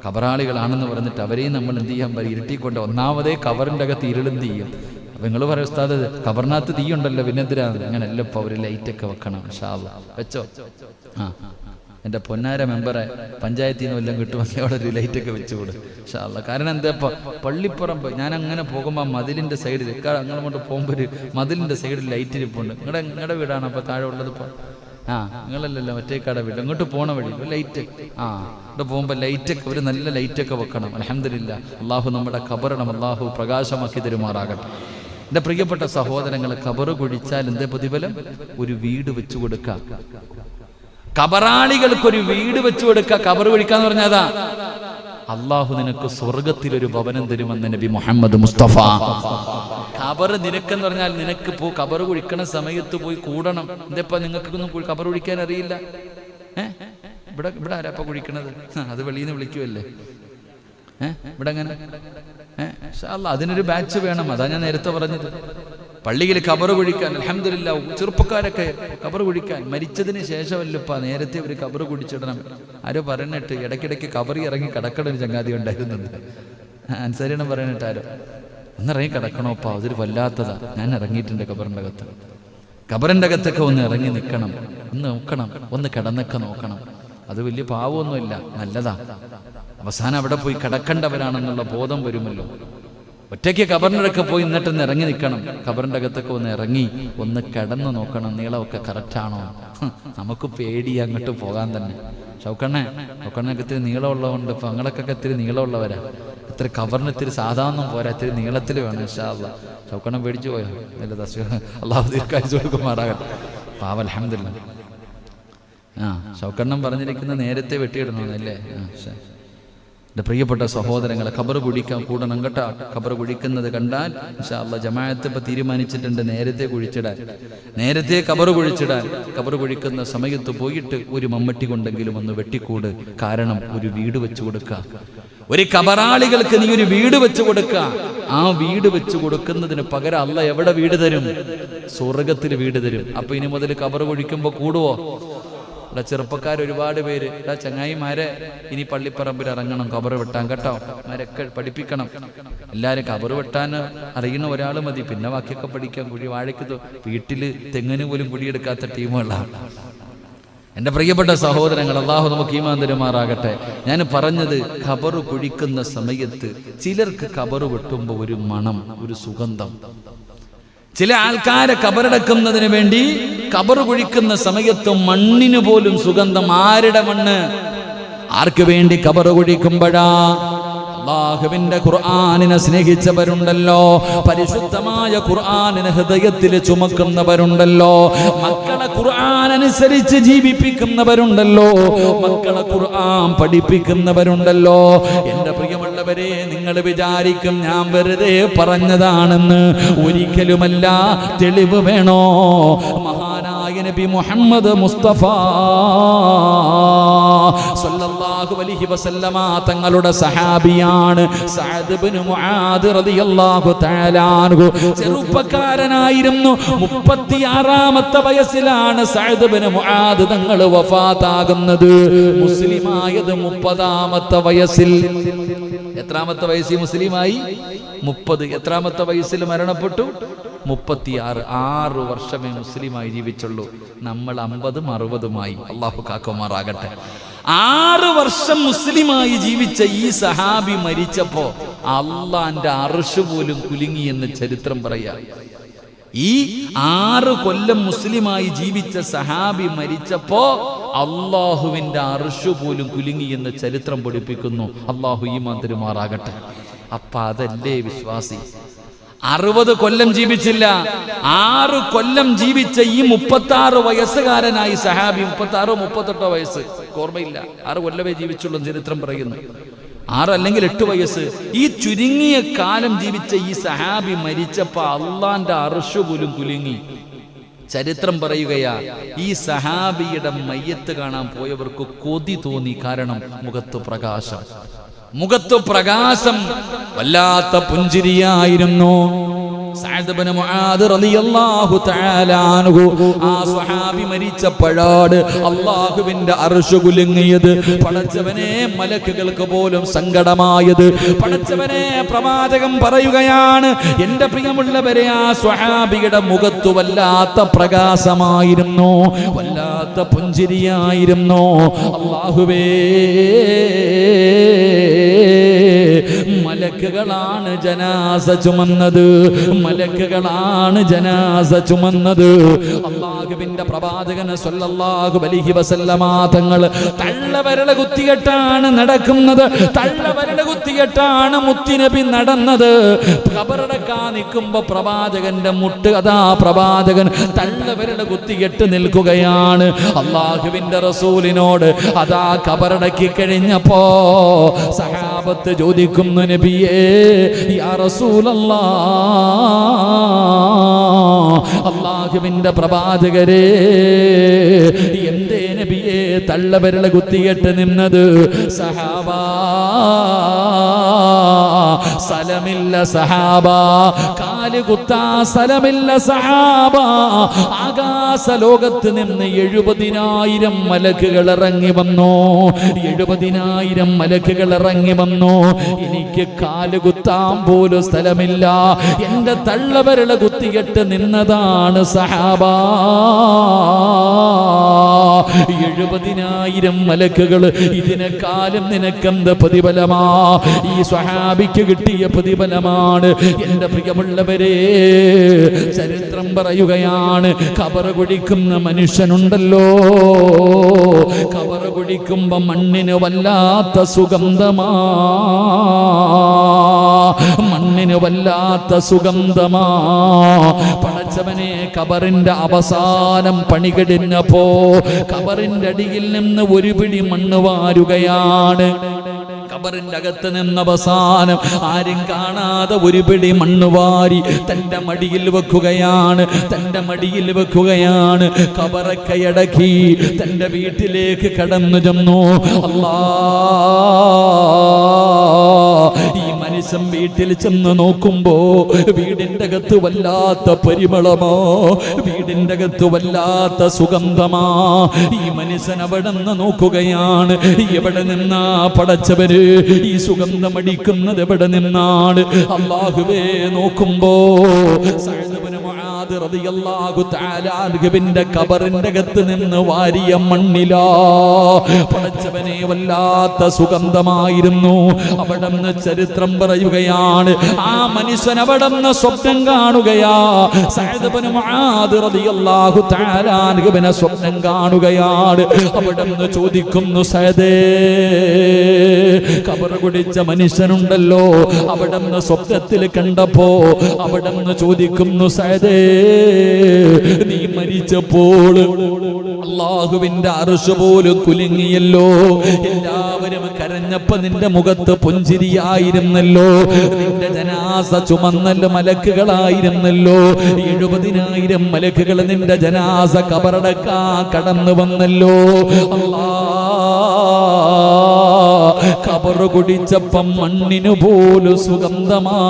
കബറാളികളാണെന്ന് പറഞ്ഞിട്ട് അവരെയും നമ്മൾ എന്ത് ചെയ്യാൻ പറയും, ഇരുട്ടിക്കൊണ്ട്. ഒന്നാമതേ കബറിന്റെ അകത്ത് ഇരുളെന്ത് ചെയ്യും. അപ്പൊ നിങ്ങൾ പറയും ഉസ്താദ് കബറിനകത്ത് തീയുണ്ടല്ലോ പിന്നെന്തിനാണ്. അങ്ങനെയല്ല, ഇപ്പൊ അവര് ലൈറ്റൊക്കെ വെക്കണം. ഇൻഷാ അല്ലാഹ് വെച്ചോ. ആ എൻ്റെ പൊന്നാര മെമ്പറെ പഞ്ചായത്തിൽ നിന്ന് വല്ലതും കിട്ടുമെങ്കിൽ അവിടെ ഒരു ലൈറ്റൊക്കെ വെച്ചുകൂടും ഇൻഷാ അല്ലാഹ്. കാരണം എന്താ, ഇപ്പം പള്ളിപ്പുറമ്പ് ഞാൻ അങ്ങനെ പോകുമ്പോൾ മതിലിൻ്റെ സൈഡിൽ അങ്ങനെ കൊണ്ട് പോകുമ്പോൾ ഒരു മതിലിൻ്റെ സൈഡിൽ ലൈറ്റ് ഇരിപ്പുണ്ട്. നിങ്ങളുടെ വീടാണ് അപ്പോൾ താഴെ ഉള്ളത്. ഇപ്പോൾ നിങ്ങളല്ലല്ലോ മറ്റേക്കാടെ വീട്, അങ്ങോട്ട് പോണ വഴി ലൈറ്റ്. ഇവിടെ പോകുമ്പോൾ ലൈറ്റൊക്കെ, ഒരു നല്ല ലൈറ്റൊക്കെ വെക്കണം. അൽഹംദുലില്ലാഹ്. അള്ളാഹു നമ്മുടെ ഖബറിടം അള്ളാഹു പ്രകാശമാക്കി തരുമാറാകട്ടെ. എൻ്റെ പ്രിയപ്പെട്ട സഹോദരങ്ങളെ, ഖബറ് കുഴിച്ചാൽ എന്തേ പ്രതിഫലം? ഒരു വീട് വെച്ചു കൊടുക്കാം. കബറാളികൾക്കൊരു വീട് വെച്ചു കൊടുക്കുക. കബറ് കുഴിക്കാന്ന് പറഞ്ഞതാ. അള്ളാഹു നിനക്ക് സ്വർഗത്തിലൊരു ഭവനം തരുമെന്ന് നബി മുഹമ്മദ് മുസ്തഫ. ഖബറ് നിനക്കെന്ന് പറഞ്ഞാൽ നിനക്ക് ഖബറ് കുഴിക്കണ സമയത്ത് പോയി കൂടണം. എന്താ നിങ്ങൾക്കൊന്നും ഖബറ് കുഴിക്കാൻ അറിയില്ല? ഇവിടെ ആരാപ്പ കുഴിക്കണത്? അത് വെളിയിൽ നിന്ന് വിളിക്കുമല്ലേ. ഇവിടെ അങ്ങനെ അതിനൊരു ബാച്ച് വേണം. അതാ ഞാൻ നേരത്തെ പറഞ്ഞത്. പള്ളിയിൽ ഖബറ് കുഴിക്കാൻ അൽഹംദുലില്ലാഹ് ചെറുപ്പക്കാരൊക്കെ ഖബറ് കുഴിക്കാൻ മരിച്ചതിന് ശേഷമല്ലപ്പാ, നേരത്തെ ഒരു ഖബറ് കുഴിച്ചിടണം. ആരോ പറഞ്ഞിട്ട് ഇടയ്ക്കിടയ്ക്ക് ഖബറി ഇറങ്ങി കിടക്കണ ഒരു ചങ്ങാതി ഉണ്ടായിരുന്നത്. അൻസാരിയാണ് പറഞ്ഞിട്ട് ആരോ ഒന്നിറങ്ങി കിടക്കണോപ്പാ, അതൊരു വല്ലാത്തതാ. ഞാൻ ഇറങ്ങിയിട്ടുണ്ട് ഖബറിൻ്റെ അകത്ത്. ഖബറിൻ്റെ അകത്തൊക്കെ ഒന്ന് ഇറങ്ങി നിൽക്കണം, ഒന്ന് നോക്കണം, ഒന്ന് കിടന്നൊക്കെ നോക്കണം. അത് വലിയ പാവമൊന്നുമില്ല, നല്ലതാ. അവസാനം അവിടെ പോയി കിടക്കേണ്ടവരാണെന്നുള്ള ബോധം വരുമല്ലോ. ഒറ്റയ്ക്ക് ഖബറിനൊക്കെ പോയി എന്നിട്ടൊന്ന് ഇറങ്ങി നിൽക്കണം. ഖബറിൻ്റെ അകത്തൊക്കെ ഒന്ന് ഇറങ്ങി ഒന്ന് കിടന്ന് നോക്കണം, നീളമൊക്കെ കറക്റ്റാണോ. നമുക്ക് പേടി അങ്ങോട്ട് പോകാൻ തന്നെ. ഷൗക്കണ്ണൊക്കെ ഇത്തിരി നീളമുള്ളതുകൊണ്ട് ഇപ്പം ഞങ്ങളൊക്കെ ഇത്തിരി നീളമുള്ളവരാ. ഇത്തിരി ഖബറിന് ഇത്തിരി സാധാരണ പോരാ, ഇത്തിരി നീളത്തിൽ വേണം ഇൻഷാ അല്ലാഹ്. ഷൗക്കണ്ണൻ പേടിച്ചു പോയോ? അല്ലാഹു ദീർഘായുസ്സ് കൊടുക്കുമാറാകട്ടെ. പാവം അൽഹംദുലില്ലാഹ്. ഷൗക്കണ്ണൻ പറഞ്ഞിരിക്കുന്ന നേരത്തെ വെട്ടിയിടണമെന്നല്ലേ. എൻ്റെ പ്രിയപ്പെട്ട സഹോദരങ്ങളെ, ഖബർ കുഴിക്കാൻ കൂടണം കേട്ടോ. ഖബർ കുഴിക്കുന്നത് കണ്ടാൽ ഇൻഷാ അല്ലാഹ് ജമാഅത്ത് ഇപ്പം തീരുമാനിച്ചിട്ടുണ്ട് നേരത്തെ കുഴിച്ചിടാൻ, നേരത്തെ ഖബർ കുഴിച്ചിടാൻ. ഖബർ കുഴിക്കുന്ന സമയത്ത് പോയിട്ട് ഒരു മമ്മട്ടി കൊണ്ടെങ്കിലും ഒന്ന് വെട്ടിക്കൂട്. കാരണം ഒരു വീട് വെച്ചു കൊടുക്കുക. ഒരു ഖബറാളികൾക്ക് നീ ഒരു വീട് വെച്ചു കൊടുക്കുക. ആ വീട് വെച്ചു കൊടുക്കുന്നതിന് പകരം അല്ലാഹ് എവിടെ വീട് തരും? സ്വർഗത്തിൽ വീട് തരും. അപ്പൊ ഇനി മുതൽ ഖബർ കുഴിക്കുമ്പോൾ കൂടുവോ? ഇവിടെ ചെറുപ്പക്കാർ ഒരുപാട് പേര്, ഇവിടെ ചങ്ങായിമാരെ ഇനി പള്ളിപ്പറമ്പിൽ ഇറങ്ങണം ഖബറ് വെട്ടാൻ കേട്ടോ. മാരൊക്കെ പഠിപ്പിക്കണം. എല്ലാവരും ഖബറ് വെട്ടാൻ അറിയുന്ന ഒരാൾ മതി, പിന്നെ ബാക്കിയൊക്കെ പഠിക്കാൻ. കുഴി വാഴയ്ക്ക് വീട്ടിൽ തെങ്ങിന് പോലും കുഴിയെടുക്കാത്ത ടീമുകളാണ്. എൻ്റെ പ്രിയപ്പെട്ട സഹോദരങ്ങൾ, അള്ളാഹു നമുക്ക് ഈമാൻ തരുമാറാകട്ടെ. ഞാൻ പറഞ്ഞത്, ഖബറ് കുഴിക്കുന്ന സമയത്ത് ചിലർക്ക് ഖബറ് വെട്ടുമ്പോൾ ഒരു മണം, ഒരു സുഗന്ധം. ചില ആൾക്കാരെ ഖബറടക്കുന്നതിന് വേണ്ടി ഖബറ് കുഴിക്കുന്ന സമയത്ത് മണ്ണിന് പോലും സുഗന്ധം. ആരുടെ മണ്ണ്? ആർക്ക് വേണ്ടി ഖബറ് കുഴിക്കുമ്പോഴാ? അല്ലാഹുവിന്റെ ഖുർആനിനെ സ്നേഹിച്ചവരുണ്ടല്ലോ, പരിശുദ്ധമായ ഖുർആനിനെ ഹൃദയത്തിൽ ചുമക്കുന്നവരുണ്ടല്ലോ, മക്കളെ ഖുർആൻ അനുസരിച്ച് ജീവിപ്പിക്കുന്നവരുണ്ടല്ലോ, മക്കളെ ഖുർആൻ പഠിപ്പിക്കുന്നവരുണ്ടല്ലോ. എൻ്റെ പ്രിയമുള്ളവരെ, നിങ്ങൾ വിചാരിക്കും ഞാൻ വെറുതെ പറഞ്ഞതാണെന്ന്. ഒരിക്കലുമല്ല. തെളിവ് വേണോ? മഹാനായ നബി മുഹമ്മദ് മുസ്തഫ സല്ലല്ലാഹു അലൈഹി വസല്ലമ തങ്ങളുടെ സഹാബിയാണ് സഅദ് ഇബ്നു മുആദ് റളിയല്ലാഹു തആല അൻഹു. ചെറുപ്പക്കാരനായിരുന്നു. 36ാമത്തെ വയസ്സിലാണ് സഅദ് ഇബ്നു മുആദ് തങ്ങൾ വഫാത്താകുന്നത്. മുസ്ലിമായത് 30ാമത്തെ വയസ്സിൽ. എത്രാമത്തെ വയസ്സിൽ മുസ്ലിമായി? 30. എത്രാമത്തെ വയസ്സിൽ മരണപ്പെട്ടു? 36. 6 വർഷമേ മുസ്ലിമായി ജീവിച്ചുള്ളൂ. നമ്മൾ 50ഉം 60ഉമായി. അള്ളാഹു കാക്കുമാറാകട്ടെ. 6 വർഷം മുസ്ലിമായി ജീവിച്ച ഈ സഹാബി മരിച്ചപ്പോ അള്ളാന്റെ അർശ് പോലും കുലുങ്ങി എന്ന് ചരിത്രം പറയാ. ഈ 6 കൊല്ലം മുസ്ലിമായി ജീവിച്ച സഹാബി മരിച്ചപ്പോ അള്ളാഹുവിന്റെ അർശ് പോലും കുലുങ്ങി എന്ന് ചരിത്രം പഠിപ്പിക്കുന്നു. അള്ളാഹു ഈമാൻ തരുമാറാകട്ടെ. അപ്പൊ അതല്ലേ വിശ്വാസി? 60 കൊല്ലം ജീവിച്ചില്ല, 6 കൊല്ലം ജീവിച്ച ഈ 36 വയസ്സുകാരനായി സഹാബി, 36 38 വയസ്സ്, ഓർമ്മയില്ല, 6 കൊല്ലമേ ജീവിച്ചുള്ളൂ ചരിത്രം പറയുന്നു. 6 അല്ലെങ്കിൽ 8 വയസ്സ്. ഈ ചുരുങ്ങിയ കാലം ജീവിച്ച ഈ സഹാബി മരിച്ചപ്പോ അള്ളാന്റെ അർശ് പോലും കുലുങ്ങി. ചരിത്രം പറയുകയാ, ഈ സഹാബിയുടെ മയ്യത്ത് കാണാൻ പോയവർക്ക് കൊതി തോന്നി. കാരണം മുഖത്ത് പ്രകാശം വല്ലാത്ത പുഞ്ചിരിയായിരുന്നു. സഅദ് ഇബ്നു മുആദ് റളിയല്ലാഹു തആല അൻഹു ആ സ്വഹാബി മരിച്ചപ്പോഴാണ് അല്ലാഹുവിന്റെ അർശ് കുലുങ്ങിയത്. പടച്ചവനെ, മലക്കുകൾക്ക് പോലും സങ്കടമായത്. പടച്ചവനെ, പ്രവാചകൻ പറയുകയാണ്, എന്റെ പ്രിയമുള്ളവരെ, ആ സ്വഹാബിയുടെ മുഖത്ത് വല്ലാത്ത പ്രകാശമായിരുന്നു, വല്ലാത്ത പുഞ്ചിരിയായിരുന്നു. അല്ലാഹുവേ, മലക്കുകളാണ് ജനാസ ചുമന്നത്, മലക്കുകളാണ് ജനാസ ചുമന്നത്. അല്ലാഹുവിന്റെ പ്രവാചകൻ സല്ലല്ലാഹു അലൈഹി വസല്ലമ തങ്ങൾ തള്ളവരള കുത്തികെട്ടാണ് നടക്കുന്നത്, തള്ളവരള കുത്തികെട്ടാണ് മുത്തുനബി നടന്നത്. ഖബറടക്കാൻ നിൽക്കുമ്പോ പ്രവാചകന്റെ മുട്ട് അതാ പ്രവാചകൻ തള്ളവരള കുത്തികെട്ട് നിൽക്കുകയാണ്. അല്ലാഹുവിന്റെ റസൂലിനോട് അതാ ഖബറടക്കി കഴിഞ്ഞപ്പോ സഹാബത്ത് ചോദിക്കുന്നു, നബിയേ, യാ റസൂലല്ലാഹ്, അല്ലാഹുവിന്റെ പ്രവാചകരെ, എന്തേ നബിയേ തള്ളവിരൽ കുത്തിയിട്ട് നിന്നത്? സഹാബാ, സ്ഥലമില്ല സഹാബ, കാല് കുത്താ സ്ഥലമില്ല സഹാബ. ആകാശ ലോകത്ത് നിന്ന് 70,000 മലക്കുകൾ ഇറങ്ങി വന്നു, 70,000 മലക്കുകൾ ഇറങ്ങി വന്നു. എനിക്ക് കാല് കുത്താൻ പോലും സ്ഥലമില്ല, എന്റെ തള്ളവിരൽ കുത്തിയിട്ട് നിന്നതാണ് സഹാബ. 70,000 മലക്കുകൾ. ഇതിനെക്കാലം നിനക്കെന്ത് പ്രതിഫലമാ? ഈ സ്വഹാബിക്ക് കിട്ടിയ പ്രതിഫലമാണ്. എന്റെ പ്രിയമുള്ളവരെ, ചരിത്രം പറയുകയാണ്, ഖബർ കുഴിക്കുന്ന മനുഷ്യനുണ്ടല്ലോ, ഖബർ കുഴിക്കുമ്പോ മണ്ണിന് വല്ലാത്ത സുഗന്ധമാ, മണ്ണിന് വല്ലാത്ത സുഗന്ധമാ. പടച്ചവനെ, ഖബറിന്റെ അവസാനം പണികടിഞ്ഞപ്പോ ഖബറിന്റെ അടിയിൽ നിന്ന് ഒരു പിടി മണ്ണ് വാരുകയാണ്. ഖബറിന്റെ അകത്ത് നിന്ന് അവസാനം ആരും കാണാതെ ഒരു പിടി മണ്ണ് വാരി തന്റെ മടിയിൽ വെക്കുകയാണ്, തന്റെ മടിയിൽ വെക്കുകയാണ്. ഖബറൊക്കെ അടക്കി തന്റെ വീട്ടിലേക്ക് കടന്നു ചെന്നു. ഈ മനുഷ്യൻ വീട്ടിൽ ചെന്ന് നോക്കുമ്പോ വീടിന്റെ അകത്ത് വല്ലാത്ത പരിമളമോ, വീടിന്റെ അകത്ത് വല്ലാത്ത സുഗന്ധമാ. ഈ മനുഷ്യൻ അവിടെ നിന്ന് നോക്കുകയാണ്, എവിടെ നിന്നാ പടച്ചവര് ഈ സുഗന്ധം അടിക്കുന്നത്? എവിടെ നിന്നാണ്? അല്ലാഹുവേ, നോക്കുമ്പോ സഅദ് ഇബ്നു മുആദ് റളിയല്ലാഹു തആല അൻഹുവിന്റെ ഖബറിന്റെ അകത്ത് നിന്ന് വാരിയ മണ്ണിലാ പടച്ചവനെ വല്ലാത്ത സുഗന്ധമായിരുന്നു. അവിടുന്ന് ചരിത്രം പറയുകയാണ്, ആ മനുഷ്യൻ അവിടുന്ന് സ്വപ്നം കാണുകയാ. സഅദ് ഇബ്നു മുആദ് റളിയല്ലാഹു തആല അൻഹുവിനെ സ്വപ്നം കാണുകയാണ്. അവിടുന്ന് ചോദിക്കുന്നു, സഅദേ, ഖബർ കുടിച്ച മനുഷ്യനുണ്ടല്ലോ, അവിടുന്ന് സ്വപ്നത്തിൽ കണ്ടപ്പോ അവിടുന്ന് ചോദിക്കുന്നു, സഅദേ, നീ മരിച്ചപ്പോൾ അല്ലാഹുവിന്റെ അർശ് പോലും കുലുങ്ങിയല്ലോ, എല്ലാവരും കരഞ്ഞപ്പോ നിന്റെ മുഖത്ത് പുഞ്ചിരിയായിരുന്നല്ലോ, നിന്റെ ജനാസ ചുമന്നല്ല മലക്കുകളായിരുന്നല്ലോ, 70,000 മലക്കുകൾ നിന്റെ ജനാസ ഖബറടക്കാൻ കടന്നു വന്നല്ലോ. ഖബർ കുടിച്ചപ്പം മണ്ണിന് പോലും സുഗന്ധമാ,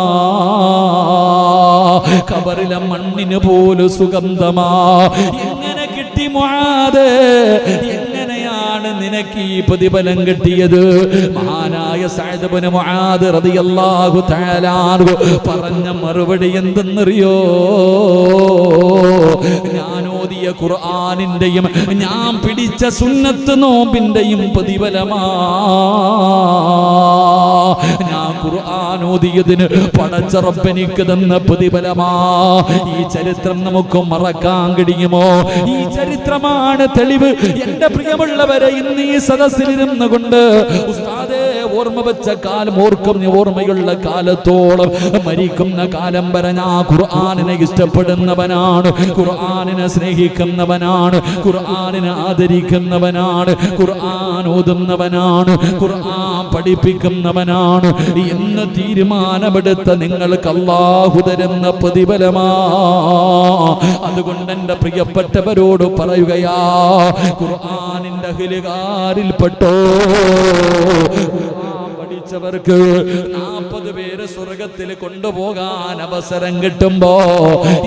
ഖബറിലെ മണ്ണിന് പോലും സുഗന്ധമാ. എങ്ങനെ കിട്ടി മുആദ്? എങ്ങനെയാണ് നിനക്ക് ഈ പ്രതിഫലം കിട്ടിയത്? മഹാനായ സഅദ് ഇബ്നു മുആദ് റളിയല്ലാഹു തആല അൻഹു പറഞ്ഞ മറുപടി എന്തെന്നറിയോ? ഞാൻ ഓതിയ ഖുർആനിന്റെയും ഞാൻ പിടിച്ച സുന്നത്ത് നോമ്പിന്റെയും പ്രതിഫലമാ. ഞാൻ ഖുർആൻ ഓതിയതിന് പടച്ച റബ്ബ് എനിക്ക് തന്ന പ്രതിഫലമാ. ഈ ചരിത്രം നമുക്ക് മറക്കാൻ കഴിയുമോ? ഈ ചരിത്രമാണ് തെളിവ്. എന്റെ പ്രിയമുള്ളവരെ, ഇന്ന് ഈ സദസ്സിലിരുന്നു കൊണ്ട് ഉസ്താദേ ഓർമ്മ വെച്ച കാലം ഓർമ്മയുള്ള കാലത്തോളം മരിക്കുന്ന കാലം വരെ ഞാൻ ഖുർആനിനെ ഇഷ്ടപ്പെടുന്നവനാണ്, ഖുർആനിനെ സ്നേഹിക്കുന്നവനാണ്, ഖുർആനിനെ ആദരിക്കുന്നവനാണ്, ഖുർആൻ ഓതുന്നവനാണ്, ഖുർആൻ പഠിപ്പിക്കുന്നവനാണ് എന്ന് തീരുമാനമെടുത്ത നിങ്ങൾക്ക് അല്ലാഹു തരുന്ന പ്രതിഫലമാ. അതുകൊണ്ട് എൻ്റെ പ്രിയപ്പെട്ടവരോട് പറയുകയാ, ഖുർആനിന്റെ അഹ്ലുകാരിൽപ്പെട്ടോ. പഠിച്ചവർക്ക് 40 പേര് സ്വർഗത്തിൽ കൊണ്ടുപോകാൻ അവസരം കിട്ടുമ്പോ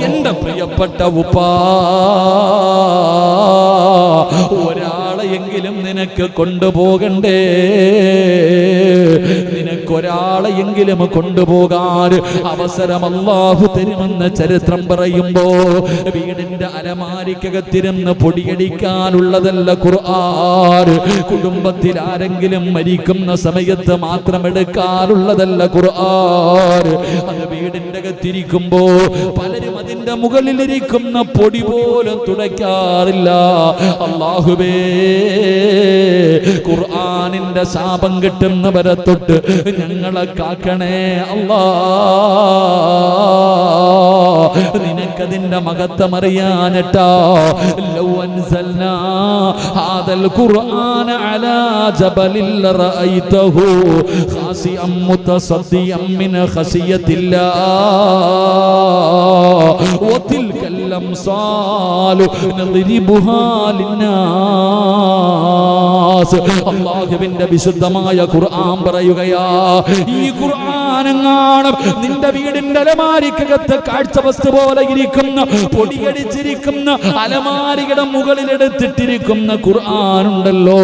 എൻ്റെ പ്രിയപ്പെട്ട ഉപ്പാ, ഒരാളെയെങ്കിലും നിനക്ക് കൊണ്ടുപോകണ്ടേ? നിനക്കൊരാളെയെങ്കിലും കൊണ്ടുപോകാൻ അവസരം അല്ലാഹു തരുമെന്ന് ചരിത്രം പറയുമ്പോ വീടിന്റെ അലമാരിക്കകത്തിരുന്ന് പൊടിയടിക്കാനുള്ളതല്ല ഖുർആൻ. കുടുംബത്തിൽ ആരെങ്കിലും മരിക്കുന്ന സമയത്ത് മാത്രം എടുക്കാനുള്ളതല്ല ഖുർആൻ. അത് വീടിന്റെ അകത്തിരിക്കുമ്പോ പലരും അതിന്റെ മുകളിലിരിക്കുന്ന പൊടി പോലും തുടയ്ക്കാറില്ല. അല്ലാഹുവേ, ഖുർആനിന്റെ ശാപം കിട്ടുന്നവരെ തൊട്ട് ഞങ്ങളെ കാക്കണേ അല്ലാ. നിനക്കതിന്റെ മഹത്വം അറിയാനട്ടാ. ലൗ അൻസൽനാ ഹാദൽ ഖുർആന അലാ ജബലിൽ റഅയ്തഹു ഖാസിഅൻ മുതസദ്ദിയൻ മിൻ ഖസിയത്തില്ലാഹ് വതിൽകൽ അംസാലു നദ്രിബുഹാ ലിന്നാസ്. അല്ലാഹുവിന്റെ വിശുദ്ധമായ ഖുർആൻ പറയുകയാ, ഈ ഖുർആനെങ്ങാണ് നിന്റെ വീടിന്റെ അലമാരിക്കകത്ത് കാഴ്ച വസ്തു പോലെ ഇരിക്കുന്ന പൊടിയടിച്ചിരിക്കുന്ന അലമാരിയുടെ മുകളിലെടുത്തിട്ടിരിക്കുന്ന ഖുർആനുണ്ടല്ലോ,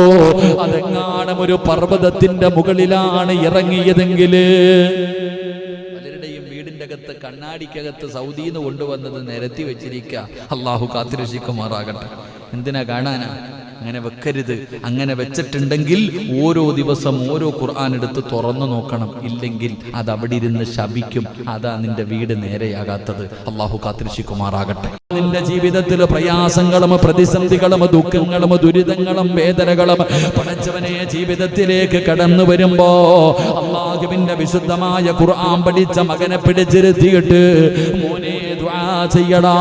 അതെങ്ങാനും ഒരു പർവ്വതത്തിന്റെ മുകളിലാണ് ഇറങ്ങിയതെങ്കില് പലരുടെയും വീടിന്റെ അകത്ത് കണ്ണാടിക്കകത്ത് സൗദിന്ന് കൊണ്ടുവന്നത് നിരത്തി വെച്ചിരിക്കുക. അള്ളാഹു കാത്തിരക്ഷിക്കുമാറാകട്ടെ. എന്തിനാ കാണാനാ? അങ്ങനെ വെക്കരുത്. അങ്ങനെ വെച്ചിട്ടുണ്ടെങ്കിൽ ഓരോ ദിവസം ഓരോ ഖുർആൻ എടുത്ത് തുറന്നു നോക്കണം. ഇല്ലെങ്കിൽ അത് അവിടെ ഇരുന്ന് ശപിക്കും. അതാ നിന്റെ വീട് നേരെയാകാത്തത്. അള്ളാഹു കാത്തിരക്ഷിക്കുമാറാകട്ടെ. നിന്റെ ജീവിതത്തിൽ പ്രയാസങ്ങളും പ്രതിസന്ധികളും ദുഃഖങ്ങളും ദുരിതങ്ങളും വേദനകളും പടച്ചവനെ ജീവിതത്തിലേക്ക് കടന്നു വരുമ്പോ അല്ലാഹുവിന്റെ വിശുദ്ധമായ ഖുർആൻ പഠിച്ച മകനെ പിടിച്ചിരുത്തിയിട്ട് മോനെ ദുആ ചെയ്യടാ,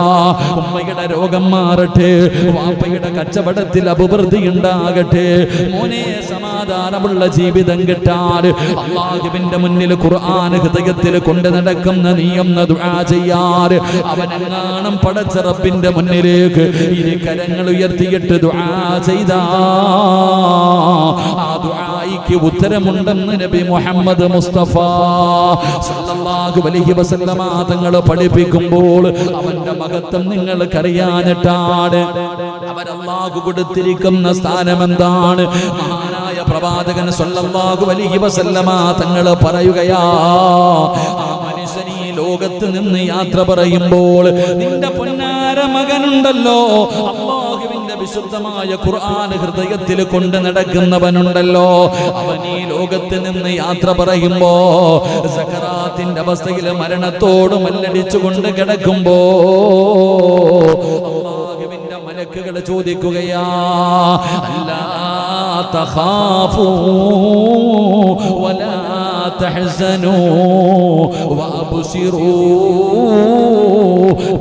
ഉമ്മയുടെ രോഗം മാറട്ടെ, വാപ്പയുടെ കച്ചവടത്തിൽ അഭിവൃദ്ധി ഉണ്ടാകട്ടെ, മോനെ സമാധാനമുള്ള ജീവിതം കിട്ടാൻ അല്ലാഹുവിന്റെ മുന്നിൽ ഖുർആൻ ഹൃദയത്തിൽ കൊണ്ട് നടക്കുന്ന നീയൊന്ന് ദുആ ചെയ്യാൻ അവനെങ്ങാനും പടച്ച റബ്ബിന്റെ മുന്നിലേക്ക് ഇരു കരങ്ങൾ ഉയർത്തിയിട്ട് ദുആ ചെയ്താ ആ ദുആയിക്ക് ഉത്തരമുണ്ടെന്ന് നബി മുഹമ്മദ് മുസ്തഫ സല്ലല്ലാഹു അലൈഹി വസല്ലമ തങ്ങൾ പഠിപ്പിക്കുമ്പോൾ അവന്റെ മഹത്വം നിങ്ങൾക്കറിയാനിട്ടാണ്. അവൻ അല്ലാഹു കൊടുത്തിരിക്കുന്ന സ്ഥാനം എന്താണ്? മഹാനായ പ്രവാചകൻ സല്ലല്ലാഹു അലൈഹി വസല്ലമ തങ്ങൾ പറയുകയാ, ആ മനുഷ്യൻ ഈ ലോകത്ത് നിന്ന് യാത്ര പറയുമ്പോൾ നിന്റെ പൊന്നാര മകനുണ്ടല്ലോ, അല്ലാഹുവിന്റെ വിശുദ്ധമായ ഖുർആൻ ഹൃദയത്തിൽ കൊണ്ട് നടക്കുന്നവനുണ്ടല്ലോ, അവൻ ഈ ലോകത്ത് നിന്ന് യാത്ര പറയുമ്പോ സക്കറാത്തിന്റെ അവസ്ഥയിൽ മരണത്തോട് മല്ലടിച്ചുകൊണ്ട് കിടക്കുമ്പോ അല്ലാഹുവിന്റെ മലക്കുകൾ ചോദിക്കുകയാ, അല്ലാ തഖാഫൂ വലാ തഹ്സനൂ വഅബ്ശിറൂ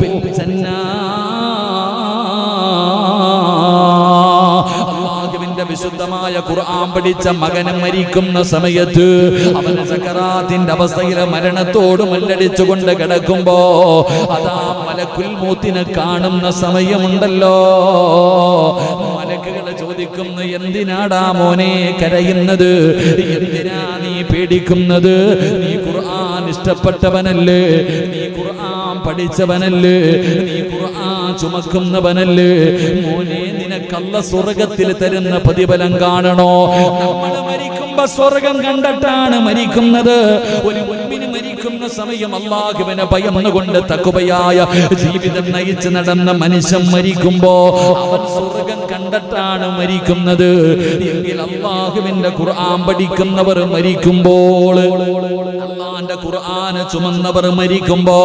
ബിൽ ജന്നാ. വിശുദ്ധമായ ഖുർആൻ പഠിച്ച മകന് മരിക്കുന്ന സമയത്ത് അവന് സക്കറാത്തിന്റെ അവസ്ഥയിൽ മരണത്തോട് മല്ലടിച്ചുകൊണ്ട് കിടക്കുമ്പോ അതാ മലക്കുൽ മൗത്തിനെ കാണുന്ന സമയമുണ്ടല്ലോ, മലക്കുകൾ ചോദിക്കുന്നു, എന്തിനാടാ മോനെ കരയുന്നത്? എന്തിനാ നീ പേടിക്കുന്നത്? നീ ഖുർആൻ ഇഷ്ടപ്പെട്ടവനല്ലേ? നീ ഖുർആൻ പഠിച്ചവനല്ലേ? നീ ഖുർആൻ ചുമക്കുന്നവനല്ലേ? മോനെ, നിനക്കല്ല സ്വർഗത്തിൽ തരുന്ന പ്രതിഫലം കാണണോ? നമ്മൾ മരിക്കുമ്പോ സ്വർഗം കണ്ടിട്ടാണ് മരിക്കുന്നത്. ഒരു മുഅ്മിന് മരിക്കുന്ന സമയം അല്ലാഹുവിനെ ഭയന്നുകൊണ്ട് തഖ്വയായ ജീവിതം നയിച്ച് നടന്ന മനുഷ്യൻ മരിക്കുമ്പോ അവൻ സ്വർഗം കണ്ടിട്ടാണ് മരിക്കുന്നത്. എങ്കിൽ അല്ലാഹുവിന്റെ ഖുർആൻ പഠിക്കുന്നവർ മരിക്കുമ്പോൾ, അല്ലാഹുവിന്റെ ഖുർആൻ ചുമന്നവർ മരിക്കുമ്പോ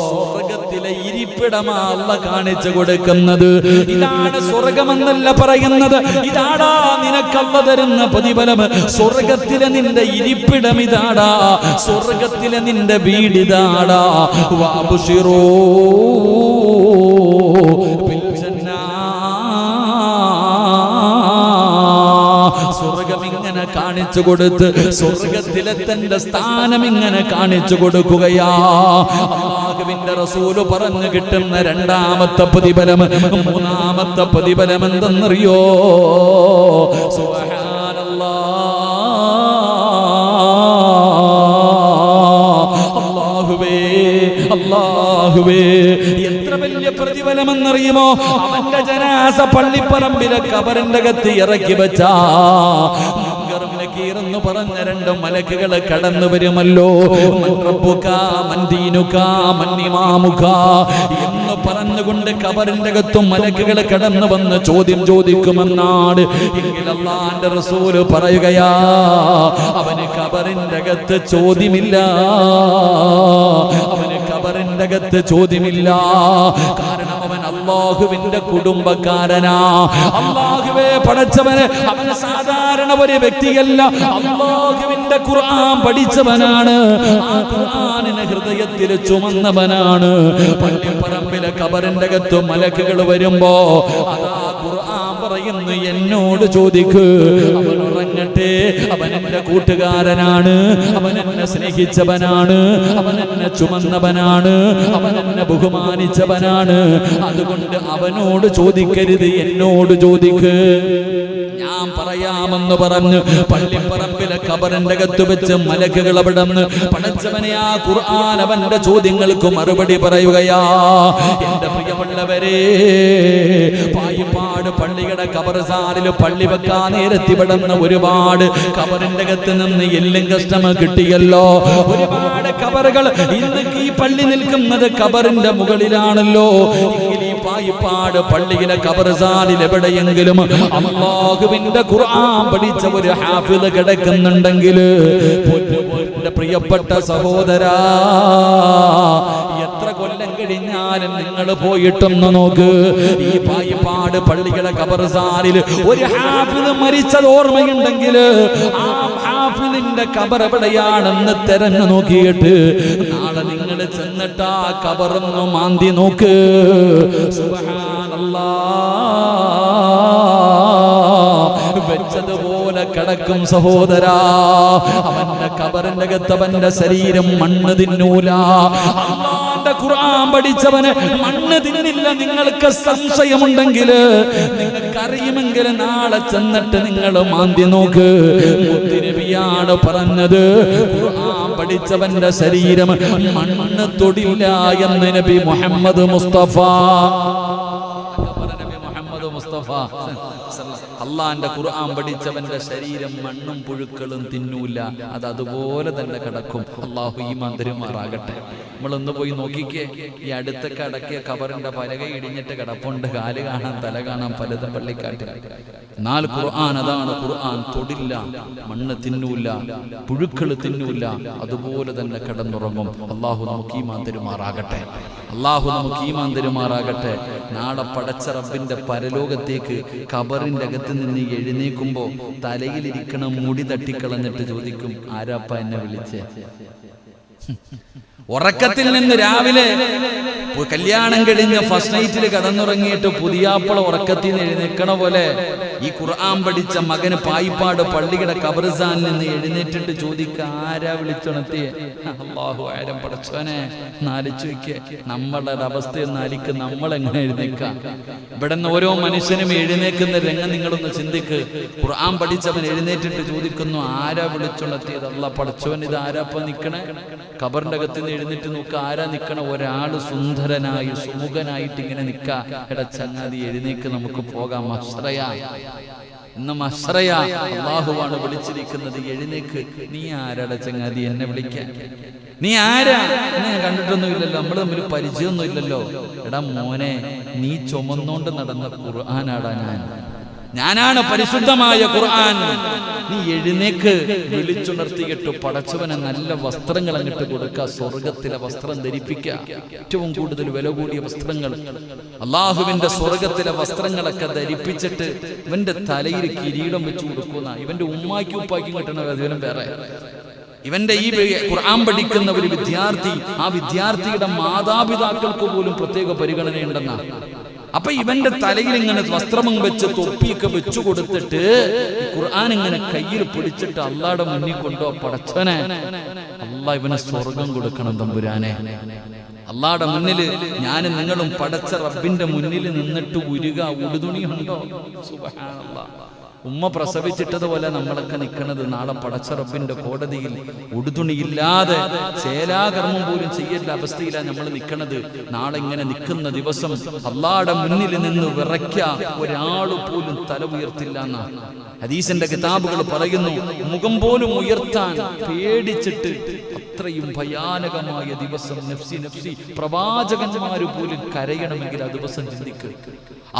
സ്വർഗത്തിൽ അള്ളാഹുവിന്റെ ഇരിപ്പിടമാ അല്ലാഹ് കാണിച്ചു കൊടുക്കുന്നത്. ഇതാണ് സ്വർഗമെന്നല്ല പറയുന്നത്, ഇതാടാ നിനക്കല്ല തരുന്ന പ്രതിഫലം. സ്വർഗത്തിലെ നിന്റെ ഇരിപ്പിടം ഇതാടാ, സ്വർഗത്തിലെ നിന്റെ വീടിതാടാ. വഅബ്ശിറൂ ബിൽ ജന്നാ, സ്വർഗം ഇങ്ങനെ കാണിച്ചു കൊടുത്ത്, സ്വർഗത്തിലെ തന്റെ സ്ഥാനം ഇങ്ങനെ കാണിച്ചു കൊടുക്കുകയാ. അല്ലാഹുവിന്റെ റസൂല് പറഞ്ഞു കിട്ടുന്ന രണ്ടാമത്തെ പ്രതിഫലം, മൂന്നാമത്തെ പ്രതിഫലം എന്തെന്നറിയോ? സുബ്ഹാനല്ലാഹ്, അല്ലാഹുവേ എത്ര വലിയ പ്രതിഫലമെന്നറിയുമോ? അവന്റെ ജനാസ പള്ളിപ്പറമ്പിലെ ഖബറിന്റെ അകത്ത് ഇറക്കി വെച്ചാ എന്ന് പറഞ്ഞ രണ്ട് മലക്കുകൾ കടന്നു വരുമല്ലോ. മൻ റബ്ബുക മൻ ദീനുക മൻ ഇമാമുക എന്ന് പറഞ്ഞുകൊണ്ട് ഖബറിന്റെ അകത്തും മലക്കുകൾ കടന്നു വന്ന് ചോദ്യം ചോദിക്കുമെന്നാണ്. എങ്കിൽ അല്ലാഹുവിന്റെ റസൂല് പറയുകയാ, അവന് ഖബറിന്റെ അകത്ത് ചോദ്യമില്ല, അവന് ഖബറിന്റെ അകത്ത് ചോദ്യമില്ല. കാരണം അവൻ അല്ലാഹുവിന്റെ കുടുംബക്കാരനാ. അല്ലാഹുവേ പടച്ചവന് അവൻ സാധാരണ ഒരു വ്യക്തിയല്ല, അല്ലാഹുവിന്റെ ഖുർആൻ പഠിച്ചവനാണ്, ആ ഖുർആനിനെ ഹൃദയത്തിൽ ചുമന്നവനാണ്. പള്ളിപ്പറമ്പിലെ ഖബറിന്റെ അകത്ത് മലക്കുകൾ വരുമ്പോ അതാ ഖുർആൻ പറയുന്നു, എന്നോട് ചോദിക്ക്. അവൻ ഉറങ്ങട്ടെ, അവൻ എന്റെ കൂട്ടുകാരനാണ്, അവൻ എന്നെ സ്നേഹിച്ചവനാണ്, അവൻ എന്നെ ചുമന്നവനാണ്, അവൻ എന്നെ ബഹുമാനിച്ചവനാണ്. അതുകൊണ്ട് അവനോട് ചോദിക്കരുത്, എന്നോട് ചോദിക്ക്, ഞാൻ പറയാമെന്ന് പറഞ്ഞ് പള്ളിപ്പറമ്പിലെ ഖബറിന്റെ അകത്ത് വെച്ച് മലക്കുകൾ അവിടെ നിന്ന് പടച്ചവനെ ആ ഖുർആൻ അവന്റെ ചോദ്യങ്ങൾക്ക് മറുപടി പറയുകയാ. എന്റെ പ്രിയമുള്ളവരെ, പായിപ്പാട് പള്ളിയുടെ ഖബർസ്ഥാനിൽ പള്ളി വെക്കാൻ നേരത്തിവിടുന്ന ഒരുപാട് ഖബറിന്റെ അകത്ത് നിന്ന് എല്ലും കഷ്ടം കിട്ടിയല്ലോ. ഒരുപാട് ഖബറുകൾ ഇന്ന് ഈ പള്ളി നിൽക്കുന്നത് ഖബറിന്റെ മുകളിലാണല്ലോ. എങ്കിൽ ഈ പായിപ്പാട് പള്ളിയിലെ ഖബർസ്ഥാനിൽ എവിടെയെങ്കിലും അല്ലാഹുവിന്റെ ഖുർആൻ പഠിച്ച ഒരു ഹാഫിദ് കിടക്കുന്നുണ്ടെങ്കിൽ, എന്റെ പ്രിയപ്പെട്ട സഹോദരാ, എത്ര കൊല്ലം കഴിഞ്ഞാലും നിങ്ങൾ പോയിട്ടൊന്ന് നോക്ക്, ഈ പായിപ്പാട് പള്ളികളെ ഖബർസ്ഥാനിൽ ഒരു ഹാഫിദ് മരിച്ചത് ഓർമ്മയുണ്ടെങ്കിൽ ആ ഹാഫിദിന്റെ ഖബർ എവിടെയാണെന്ന് തെരഞ്ഞു നോക്കിയിട്ട് നാളെ നിങ്ങൾ ചെന്നിട്ട് ആ ഖബറൊന്ന് മാന്തി നോക്ക്. സുബ്ഹാനല്ലാഹ്, വെച്ചതുപോലെ കിടക്കും സഹോദരാ. അവന്റെ ഖബറിന്റെ അകത്ത് അവന്റെ ശരീരം മണ്ണ് തിന്നൂല. അല്ലാഹുവിന്റെ ഖുർആൻ പഠിച്ചവന് മണ്ണ് തിന്നില്ല. നിങ്ങൾക്ക് സംശയമുണ്ടെങ്കിൽ, നിങ്ങൾക്കറിയുമെങ്കിൽ നാളെ ചെന്നിട്ട് നിങ്ങൾ മാന്തി നോക്ക്. മുത്തുനബിയാണ് പറഞ്ഞത്, ഖുർആൻ പഠിച്ചവന്റെ ശരീരം മണ്ണ് തൊടില്ല എന്ന് നബി മുഹമ്മദ് മുസ്തഫ. അള്ളാന്റെ ഖുർആൻ പഠിച്ചവന്റെ ശരീരം മണ്ണും പുഴുക്കളും തിന്നൂല, അത് അതുപോലെ തന്നെ കിടക്കും. അള്ളാഹു ഈമാൻ തരുമാറാകട്ടെ. നമ്മളൊന്ന് പോയി നോക്കിക്കേ, ഈ അടുത്തൊക്കെ അടക്കിയ ഖബറിന്റെ പലക ഇടിഞ്ഞിട്ട് കിടപ്പുണ്ട്, കാല് കാണാൻ തല കാണാൻ പലതും പള്ളിക്കാട്ടിൽ. എന്നാൽ ഖുർആൻ അതാണ്, ഖുർആൻ തൊടില്ല, മണ്ണ് തിന്നൂല, പുഴുക്കൾ തിന്നൂല, അതുപോലെ തന്നെ കിടന്നുറങ്ങും. അള്ളാഹു നമുക്ക് ഈമാൻ തരുമാറാകട്ടെ, അള്ളാഹു നമുക്ക് ഈമാൻ തരുമാറാകട്ടെ. നാളെ പടച്ച റബ്ബിന്റെ പരലോകത്തേക്ക് ഖബറിന്റെ അകത്ത് നിന്ന് എഴുന്നേക്കുമ്പോ തലയിലിരിക്കണ മുടി തട്ടിക്കളഞ്ഞിട്ട് ചോദിക്കും, ആരാപ്പ എന്നെ വിളിച്ചേ? ഉറക്കത്തിൽ നിന്ന് രാവിലെ കല്യാണം കഴിഞ്ഞ് ഫസ്റ്റ് നൈറ്റിൽ കടന്നുറങ്ങിയിട്ട് പുതിയാപ്പള ഉറക്കത്തിൽ നിന്ന് എഴുന്നേക്കണ പോലെ ഈ ഖുർആൻ പഠിച്ച മകന് പായിപ്പാട് പള്ളിയുടെ ഖബർസ്ഥാനിൽ നിന്ന് എഴുന്നേറ്റിട്ട് ചോദിക്ക, ആരാ വിളിച്ചുണർത്തിയേ? അല്ലാഹു ആരം പടച്ചോനെ, നാലിച്ചു വയ്ക്ക്. നമ്മളുടെ അവസ്ഥയൊന്ന് ആലിക്ക്, നമ്മളെങ്ങനെ എഴുന്നേക്കാം? ഇവിടെ നിന്ന് ഓരോ മനുഷ്യനും എഴുന്നേക്കുന്ന രംഗം നിങ്ങളൊന്ന് ചിന്തിക്ക്. ഖുർആൻ പഠിച്ചവൻ എഴുന്നേറ്റിട്ട് ചോദിക്കുന്നു, ആരാ വിളിച്ചുണർത്തിയത്? അല്ലാ പടച്ചോൻ, ഇത് ആരാപ്പ നിക്കണേ? ഖബറിന്റെ അകത്ത് നിന്ന് എഴുന്നേറ്റ് നോക്ക, ആരാ നിക്കണ? ഒരാള് സുന്ദരനായി സുമുഖനായിട്ട് ഇങ്ങനെ നിക്ക. എടാ ചങ്ങാതി, എഴുന്നേക്ക്, നമുക്ക് പോകാം. മശ്റയാ, ഇന്ന് മശ്റയാ, അല്ലാഹുവാണ് വിളിച്ചിരിക്കുന്നത്. എഴുന്നേക്ക്. നീ ആരാടാ ചങ്ങാതി എന്നെ വിളിക്കാൻ? നീ ആരാ? എന്നെ ഞാൻ കണ്ടിട്ടൊന്നും ഇല്ലല്ലോ, നമ്മൾ തമ്മിൽ പരിചയമൊന്നും ഇല്ലല്ലോ. എടാ മോനെ, നീ ചുമന്നോണ്ട് നടന്ന ഖുർആനാടാ ഞാൻ. ഞാനാണ് പരിശുദ്ധമായ ഖുർആൻ. നീ എഴുന്നേക്ക്, വിളിച്ചുണർത്തിയിട്ട് പടച്ചവനെ നല്ല വസ്ത്രങ്ങൾ അങ്ങോട്ട് കൊടുക്കുക, സ്വർഗത്തിലെ വസ്ത്രം ധരിപ്പിക്കുക. ഏറ്റവും കൂടുതൽ വില കൂടിയ വസ്ത്രങ്ങൾ, അള്ളാഹുവിന്റെ സ്വർഗത്തിലെ വസ്ത്രങ്ങളൊക്കെ ധരിപ്പിച്ചിട്ട് ഇവന്റെ തലയിൽ കിരീടം വെച്ച് കൊടുക്കുന്ന, ഇവന്റെ ഉമ്മാക്കും ഉപ്പാക്കും കിട്ടണ അതിലും വേറെ. ഇവന്റെ ഈ ഖുർആൻ പഠിക്കുന്ന ഒരു വിദ്യാർത്ഥി, ആ വിദ്യാർത്ഥിയുടെ മാതാപിതാക്കൾക്ക് പോലും പ്രത്യേക പരിഗണനയുണ്ടെന്നാ. അപ്പൊ ഇവന്റെ തലയിൽ ഇങ്ങനെ വസ്ത്രവും വെച്ച് തൊപ്പിയൊക്കെ വെച്ചു കൊടുത്തിട്ട് ഖുർആൻ ഇങ്ങനെ കയ്യിൽ പിടിച്ചിട്ട് അള്ളാടെ മുന്നിൽ കൊണ്ടോ, പടച്ചവനെ അള്ളാ ഇവന് സ്വർഗം കൊടുക്കണം തമ്പുരാനെ. അള്ളാടെ മുന്നിൽ ഞാനും നിങ്ങളും പടച്ച റബ്ബിന്റെ മുന്നിൽ നിന്നിട്ട് ഉരുക, ഉടുതുണിയുണ്ടോ? സുബ്ഹാനല്ലാഹ്. ഉമ്മ പ്രസവിച്ചിട്ടതുപോലെ നമ്മളൊക്കെ നിൽക്കുന്നത് നാളെ പടച്ച റബ്ബിന്റെ കോടതിയിൽ ഉടുതുണിയില്ലാതെ ചേലാകർമ്മം പോലും ചെയ്യേണ്ട അവസ്ഥയിലാണ് നമ്മൾ നിൽക്കുന്നത്. നാളെ ഇങ്ങനെ നിൽക്കുന്ന ദിവസം അള്ളാടെ മുന്നിൽ നിന്ന് വിറയ്ക്ക ഒരാൾ പോലും തല ഉയർത്തില്ല എന്നാണ് ഹദീസിന്റെ കിതാബുകൾ പറയുന്നു. മുഖം പോലും ഉയർത്താൻ പേടിച്ചിട്ട് അത്രയും ഭയാനകമായ ദിവസം. നഫ്സി നഫ്സി, പ്രവാചകന്മാര് പോലും കരയണമെങ്കിൽ ആ ദിവസം ചിന്തിക്കുക.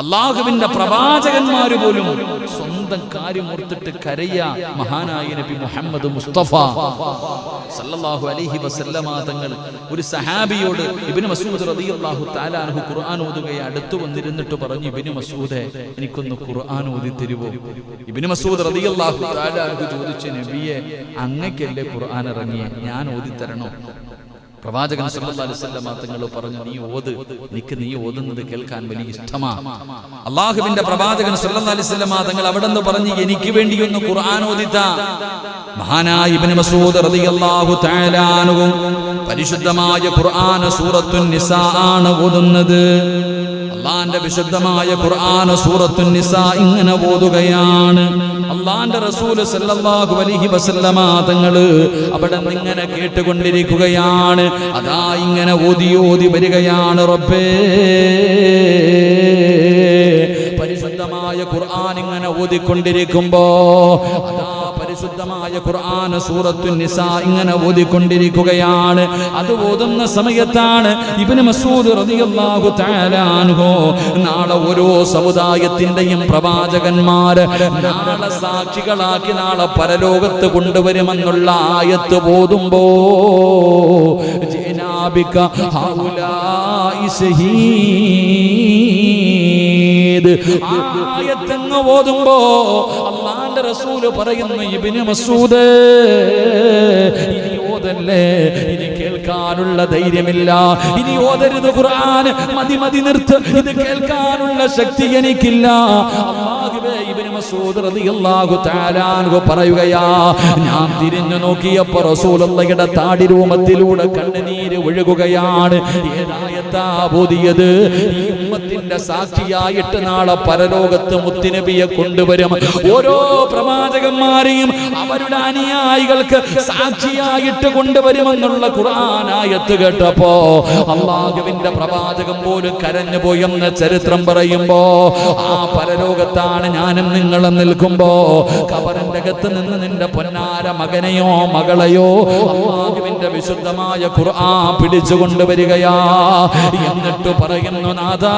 അള്ളാഹുവിന്റെ പ്രവാചകന്മാര് പോലും സ്വന്തം കാര്യം ഓർത്തിട്ട് കരയ. മഹാനായ നബി മുഹമ്മദ് മുസ്തഫ സല്ലല്ലാഹു അലൈഹി വസല്ലമ തങ്ങൾ ഒരു സഹാബിയോട്, ഇബ്നു മസ്ഊദ് റളിയല്ലാഹു തആല അൻഹു ഖുർആൻ ഓതുകയെ അടുത്ത് വന്നിരുന്നിട്ട് പറഞ്ഞു, ഇബ്നു മസ്ഊദേ എനിക്കൊന്ന് ഖുർആൻ ഓതി തരുവോ? ഇബ്നു മസ്ഊദ് റളിയല്ലാഹു തആല അൻഹു ചോദിച്ചു, നബിയെ അങ്ങക്കല്ലേ ഖുർആൻ ഇറങ്ങിയേ, ഞാൻ ഓതി തരണോ? പ്രവാചകൻ സല്ലല്ലാഹു അലൈഹി വസല്ലം തങ്ങൾ പറഞ്ഞു, നീ ഓത്, എനിക്ക് നീ ഓതുന്നത് കേൾക്കാൻ വലിയ ഇഷ്ടമാണ്. അള്ളാഹുവിന്റെ പ്രവാചകൻ സല്ലല്ലാഹു അലൈഹി വസല്ലം തങ്ങൾ അവിടെ നിന്ന് പറഞ്ഞു, എനിക്ക് വേണ്ടി ഒന്ന് ഖുർആൻ ഓതിത്താ. മഹാനായ ഇബ്നു മസ്ഊദ് റളിയല്ലാഹു തആല അൻഹു പരിശുദ്ധമായ ഖുർആൻ സൂറത്തുൻ നിസാ ആണ് ഓതുന്നത്. അള്ളാന്റെ വിശുദ്ധമായ ഖുർആൻ സൂറത്തുൻ നിസാ ഇങ്ങനെ ഓതുകയാണ്. അള്ളാന്റെ റസൂൽ സല്ലല്ലാഹു അലൈഹി വസല്ലമ തങ്ങള് അവിടെ ഇങ്ങനെ കേട്ടുകൊണ്ടിരിക്കുകയാണ്. അതാ ഇങ്ങനെ ഓതി ഓതി വരികയാണ്. റബ്ബേ, പരിശുദ്ധമായ ഖുർആൻ ഇങ്ങനെ ഓതിക്കൊണ്ടിരിക്കുമ്പോ അതാ പരിശുദ്ധമായ ഖുർആൻ സൂറത്തുൻ നിസാ ഇങ്ങനെ ഓതിക്കൊണ്ടിരിക്കുകയാണ്. അത് ഓതുന്ന സമയത്താണ് ഇബ്നു മസ്ഊദ് റളിയല്ലാഹു തആല അൻഹു നാളെ ഓരോ സമുദായത്തിന്റെയും പ്രവാചകന്മാര് നാളെ സാക്ഷികളാക്കി നാളെ പരലോകത്ത് കൊണ്ടുവരുമെന്നുള്ള ആയത്ത് ഓതുമ്പോ ജിനാബിക ഹൗലാഇ ശഹീദ് ആയത്തങ്ങ് ഓതുമ്പോ അല്ലാഹുവിന്റെ റസൂല് പറയുന്നു, ഇബ്നു മസ്ഊദ് ഇനി ഓതല്ലേ, ഇനി കേൾക്കാനുള്ള ധൈര്യമില്ല, ഇനി ഓതരുത് ഖുർആൻ, മതി മതി നിർത്ത്, ഇത് കേൾക്കാനുള്ള ശക്തി എനിക്കില്ല. അല്ലാഹുവേ, ഇബ്നു മസ്ഊദ് റളിയല്ലാഹു തആല അൻഹു പറയുകയാ, ഞാൻ തിരിഞ്ഞു നോക്കിയപ്പോൾ റസൂലുള്ളാഹിയുടെ താടിരൂമത്തിലൂടെ കണ്ണുനീര് ഒഴുകുകയാണ്. ഏതായത്താ ഓതിയത്? ഈ ഉമ്മത്തിന്റെ സാക്ഷിയായിട്ട് നാളെ പരലോകത്ത് മുത്തുനബിയെ കൊണ്ടുവരും. ഓരോ പ്രവാചകന്മാരെയും അവരുടെ അനുയായികൾക്ക് സാക്ഷിയായിട്ട് കൊണ്ടുവരുമെന്നുള്ള ഖുർആനായത്ത് കേട്ടപ്പോ അല്ലാഹുവിന്റെ പ്രവാചകൻ പോലും കരഞ്ഞു പോയെന്ന് ചരിത്രം പറയുമ്പോ ആ പരലോകത്താണ് ഞാനും നിങ്ങളും നിൽക്കുമ്പോ ഖബറിന്റെ അകത്ത് നിന്ന് നിന്റെ പൊന്നാര മകനെയോ മകളെയോ അല്ലാഹുവിന്റെ വിശുദ്ധമായ ഖുർആൻ പിടിച്ചു കൊണ്ടുവരികയാ. എന്നിട്ട് പറയുന്നു, നാഥാ,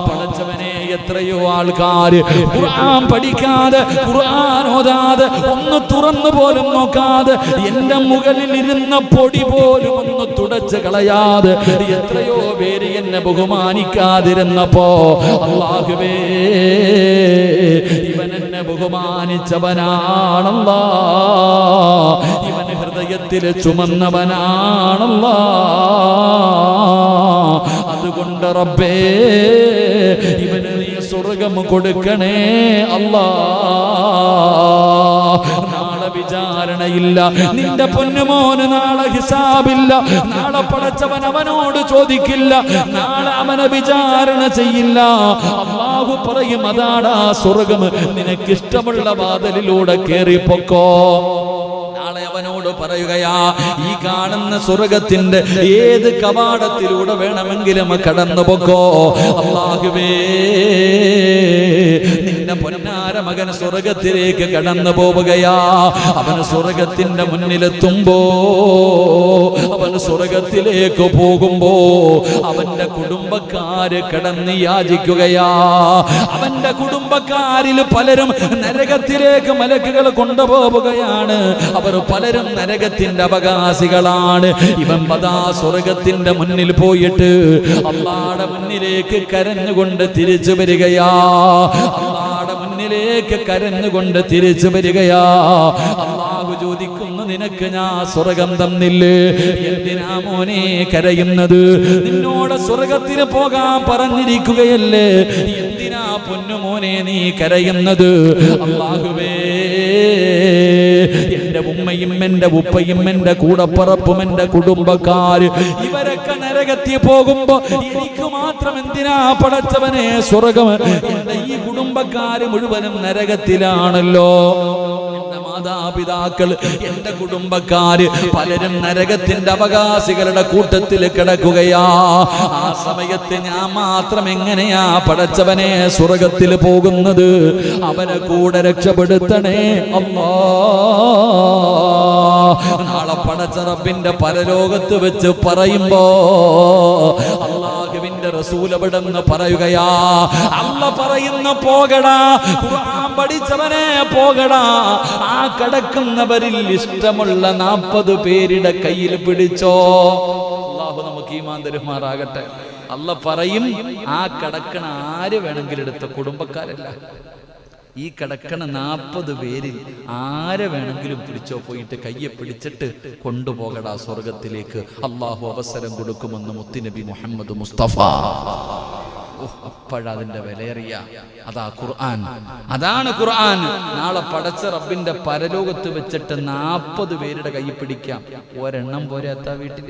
പടച്ചവനെ, എത്രയോ ആൾക്കാര് ഖുർആൻ പഠിക്കാതെ ഖുർആൻ ഓതാതെ ഒന്ന് തുറന്നു പോലും നോക്കാതെ എന്റെ മുകളിൽ ഇരുന്ന പൊടി പോലും ഒന്ന് തുടച്ച് കളയാതെ എത്രയോ പേര് എന്നെ ബഹുമാനിക്കാതിരുന്നപ്പോ അല്ലാഹുവേ, ഇവൻ എന്നെ ബഹുമാനിച്ചവനാണല്ലാ, ഇവൻ ഹൃദയത്തിൽ ചുമന്നവനാണല്ലാ. അതുകൊണ്ട് റബ്ബേ, ഇവന് നീ സ്വർഗം കൊടുക്കണേ അല്ലാ. നാളെ വിചാരണയില്ല, നിന്റെ പൊന്നുമോന് നാളെ ഹിസാബില്ല, നാളെ പടച്ചവൻ അവനോട് ചോദിക്കില്ല, നാളെ അവനെ വിചാരണ ചെയ്യില്ല. അല്ലാഹു പറയും, അതാടാ സ്വർഗം, നിനക്കിഷ്ടമുള്ള വാതിലിലൂടെ കേറിപ്പോക്കോ. നാളെ അവനോട് പറയുകയാ, ഈ കാണുന്ന സ്വർഗത്തിന്റെ ഏത് കവാടത്തിലൂടെ വേണമെങ്കിലും കടന്നു പോക്കോ. അല്ലാഹുവേ, നിന്റെ പൊന്നാര മകൻ സ്വർഗത്തിലേക്ക് കടന്നു പോവുകയാ. അവൻ സ്വർഗത്തിന്റെ മുന്നിലെത്തുമ്പോ, അവൻ സ്വർഗത്തിലേക്ക് പോകുമ്പോ അവന്റെ കുടുംബക്കാര് കടന്ന് യാചിക്കുകയാ. അവന്റെ കുടുംബക്കാരിൽ പലരും നരകത്തിലേക്ക് മലക്കുകൾ കൊണ്ടുപോവുകയാണ്. അവർ പലരും നരകത്തിന്റെ അവകാശികളാണ്. ഇവൻ പദാ സ്വർഗത്തിന്റെ മുന്നിൽ പോയിട്ട് അല്ലാഹുവിന്റെ മുന്നിലേക്ക് കരഞ്ഞുകൊണ്ട് തിരിച്ചു വരികയാ. അല്ലാഹുവിന്റെ മുന്നിലേക്ക് കരഞ്ഞുകൊണ്ട് തിരിച്ചു വരികയാ. അല്ലാഹു ചോദിക്കുന്നു, നിനക്ക് ഞാൻ സ്വർഗം തന്നില്ലേ? എന്തിനാ മോനെ കരയുന്നത്? നിന്നോട് സ്വർഗത്തിന് പോകാൻ പറഞ്ഞിരിക്കുകയല്ലേ? എന്തിനാ പൊന്നുമോനെ നീ കരയുന്നത്? അല്ലാഹുവേ, എന്റെ ഉമ്മയും എന്റെ ഉപ്പയും എന്റെ കൂടപ്പറപ്പും എന്റെ കുടുംബക്കാര് ഇവരൊക്കെ നരകത്തിൽ പോകുമ്പോ എനിക്ക് മാത്രം എന്തിനാ പടച്ചവനെ സ്വർഗം? എന്റെ ഈ കുടുംബക്കാര് മുഴുവനും നരകത്തിലാണല്ലോ. എന്റെ മാതാപിതാക്കൾ, എന്റെ കുടുംബക്കാര് പലരും നരകത്തിന്റെ അവകാശികളുടെ കൂട്ടത്തിൽ കിടക്കുകയാ. ആ സമയത്ത് ഞാൻ മാത്രം എങ്ങനെയാ പടച്ചവനെ സ്വർഗത്തിൽ പോകുന്നത്? അവരെ കൂടെ രക്ഷപ്പെടുത്തണേ അല്ലാ. നാളെ പടച്ച റബ്ബിന്റെ പരലോകത്ത് വെച്ച് പറയുമ്പോ അല്ലാഹുവിന്റെ റസൂൽ അവിടെന്ന് പറയുകയാ, അല്ല പറയുന്ന പോകടാ, ഖുർആൻ പഠിച്ചവനെ പോകടാ. ആ കിടക്കുന്നവരിൽ ഇഷ്ടമുള്ള 40 പേരുടെ കയ്യിൽ പിടിച്ചോ. അല്ലാഹു നമുക്ക് ഈമാൻ തരുമാറാകട്ടെ. അല്ല പറയും, ആ കിടക്കണ ആര് വേണമെങ്കിലും എടുത്ത കുടുംബക്കാരല്ല, ഈ കിടക്കണ 40 പേരിൽ ആരെ വേണമെങ്കിലും പിടിച്ചോ, പോയിട്ട് കയ്യെ പിടിച്ചിട്ട് കൊണ്ടുപോകടാ സ്വർഗത്തിലേക്ക്. അള്ളാഹു അവസരം കൊടുക്കുമെന്ന് മുത്തുനബി മുഹമ്മദ് മുസ്തഫ. അപ്പോഴതിന്റെ വിലയേറിയ അതാ ഖുർആൻ. അതാണ് ഖുർആൻ. നാളെ പടച്ച റബ്ബിന്റെ പരലോകത്ത് വെച്ചിട്ട് 40 പേരുടെ കൈ പിടിക്കാം. ഒരെണ്ണം പോരെ എത്താ വീട്ടിൽ?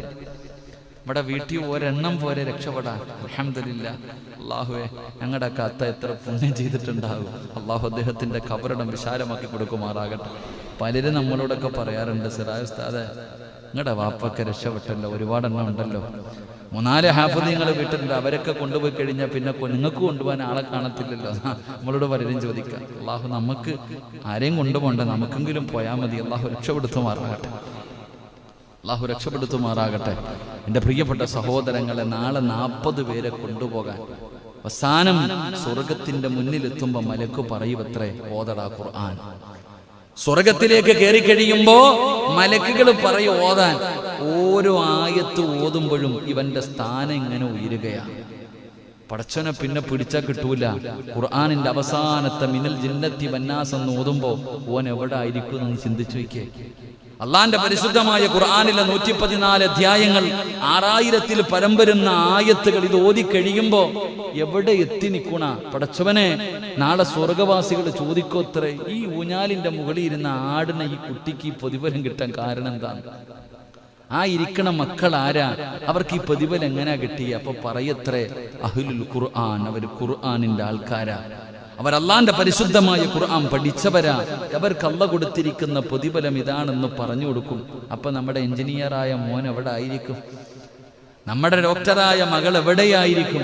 ഇവിടെ വീട്ടിൽ ഒരെണ്ണം പോരെ രക്ഷപ്പെടാൻ? അൽഹംദുലില്ലാഹ്. അല്ലാഹുവേ, ഞങ്ങളുടെ കത്ത എത്ര പുണ്യം ചെയ്തിട്ടുണ്ടാകും. അള്ളാഹു അദ്ദേഹത്തിന്റെ ഖബറിടം വിശാലമാക്കി കൊടുക്കുമാറാകട്ടെ. പലരും നമ്മളോടൊക്കെ പറയാറുണ്ട്, സിറാജ് ഉസ്താദേ, നിങ്ങളുടെ വാപ്പൊക്കെ രക്ഷപ്പെട്ടല്ലോ, ഒരുപാടെണ്ണം ഉണ്ടല്ലോ, 3-4 ഹാഫിളീങ്ങൾ വീട്ടിലുണ്ട്, അവരൊക്കെ കൊണ്ടുപോയി കഴിഞ്ഞാൽ പിന്നെ നിങ്ങൾക്ക് കൊണ്ടുപോകാൻ ആളെ കാണത്തില്ലല്ലോ. നമ്മളോട് പലരും ചോദിക്കാം. അള്ളാഹു നമുക്ക് ആരെയും കൊണ്ടുപോകണ്ട, നമുക്കെങ്കിലും പോയാൽ മതി. അള്ളാഹു രക്ഷപ്പെടുത്തുമാറാകട്ടെ. അള്ളാഹു രക്ഷപ്പെടുത്തുമാറാകട്ടെ. എൻ്റെ പ്രിയപ്പെട്ട സഹോദരങ്ങളെ, നാളെ 40 പേരെ കൊണ്ടുപോകാൻ അവസാനം സ്വർഗത്തിന്റെ മുന്നിലെത്തുമ്പോ മലക്ക് പറയുവത്രേ, ഓതടാ ഖുർആൻ. സ്വർഗത്തിലേക്ക് കയറി കഴിയുമ്പോ മലക്കുകൾ പറയും ഓതാൻ. ഓരോ ആയത്ത് ഓതുമ്പോഴും ഇവന്റെ സ്ഥാനം ഇങ്ങനെ ഉയരുകയാണ്. പടച്ചവനെ പിന്നെ പിടിച്ചാൽ കിട്ടൂല. ഖുർആനിന്റെ അവസാനത്തെ മിനൽ ജിന്നത്തി വന്നാസ് എന്ന് ഓതുമ്പോ ഓൻ എവിടെ ആയിരിക്കും എന്ന് ചിന്തിച്ചു വയ്ക്കേ. അള്ളാന്റെ പരിശുദ്ധമായ ഖുർആനിലെ 114 അധ്യായങ്ങൾ, 6000-ൽ പരം വരുന്ന ആയത്തുകൾ ഇത് ഓതി കഴിയുമ്പോ എവിടെ എത്തി നിൽക്കണ പടച്ചവനെ? നാളെ സ്വർഗവാസികൾ ചോദിക്കോത്രേ, ഈ ഊഞ്ഞാലിന്റെ മുകളിൽ ഇരുന്ന ആടിന ഈ കുട്ടിക്ക് ഈ പ്രതിഫലം കിട്ടാൻ കാരണം എന്താണ്? ആ ഇരിക്കണ മക്കൾ ആരാ? അവർക്ക് ഈ പ്രതിഫലം എങ്ങനെയാ കിട്ടിയ? അപ്പൊ പറയത്രേ, അഹ്ലുൽ ഖുർആൻ, അവർ ഖുർആനിന്റെ ആൾക്കാരാ, അവർ അള്ളാന്റെ പരിശുദ്ധമായ ഖുർആൻ പഠിച്ചവരാ, അവർക്ക് അള്ള കൊടുത്തിരിക്കുന്ന പ്രതിഫലം ഇതാണെന്ന് പറഞ്ഞു കൊടുക്കും. അപ്പൊ നമ്മുടെ എഞ്ചിനീയറായ മോൻ എവിടെ ആയിരിക്കും? നമ്മുടെ ഡോക്ടറായ മകൾ എവിടെയായിരിക്കും?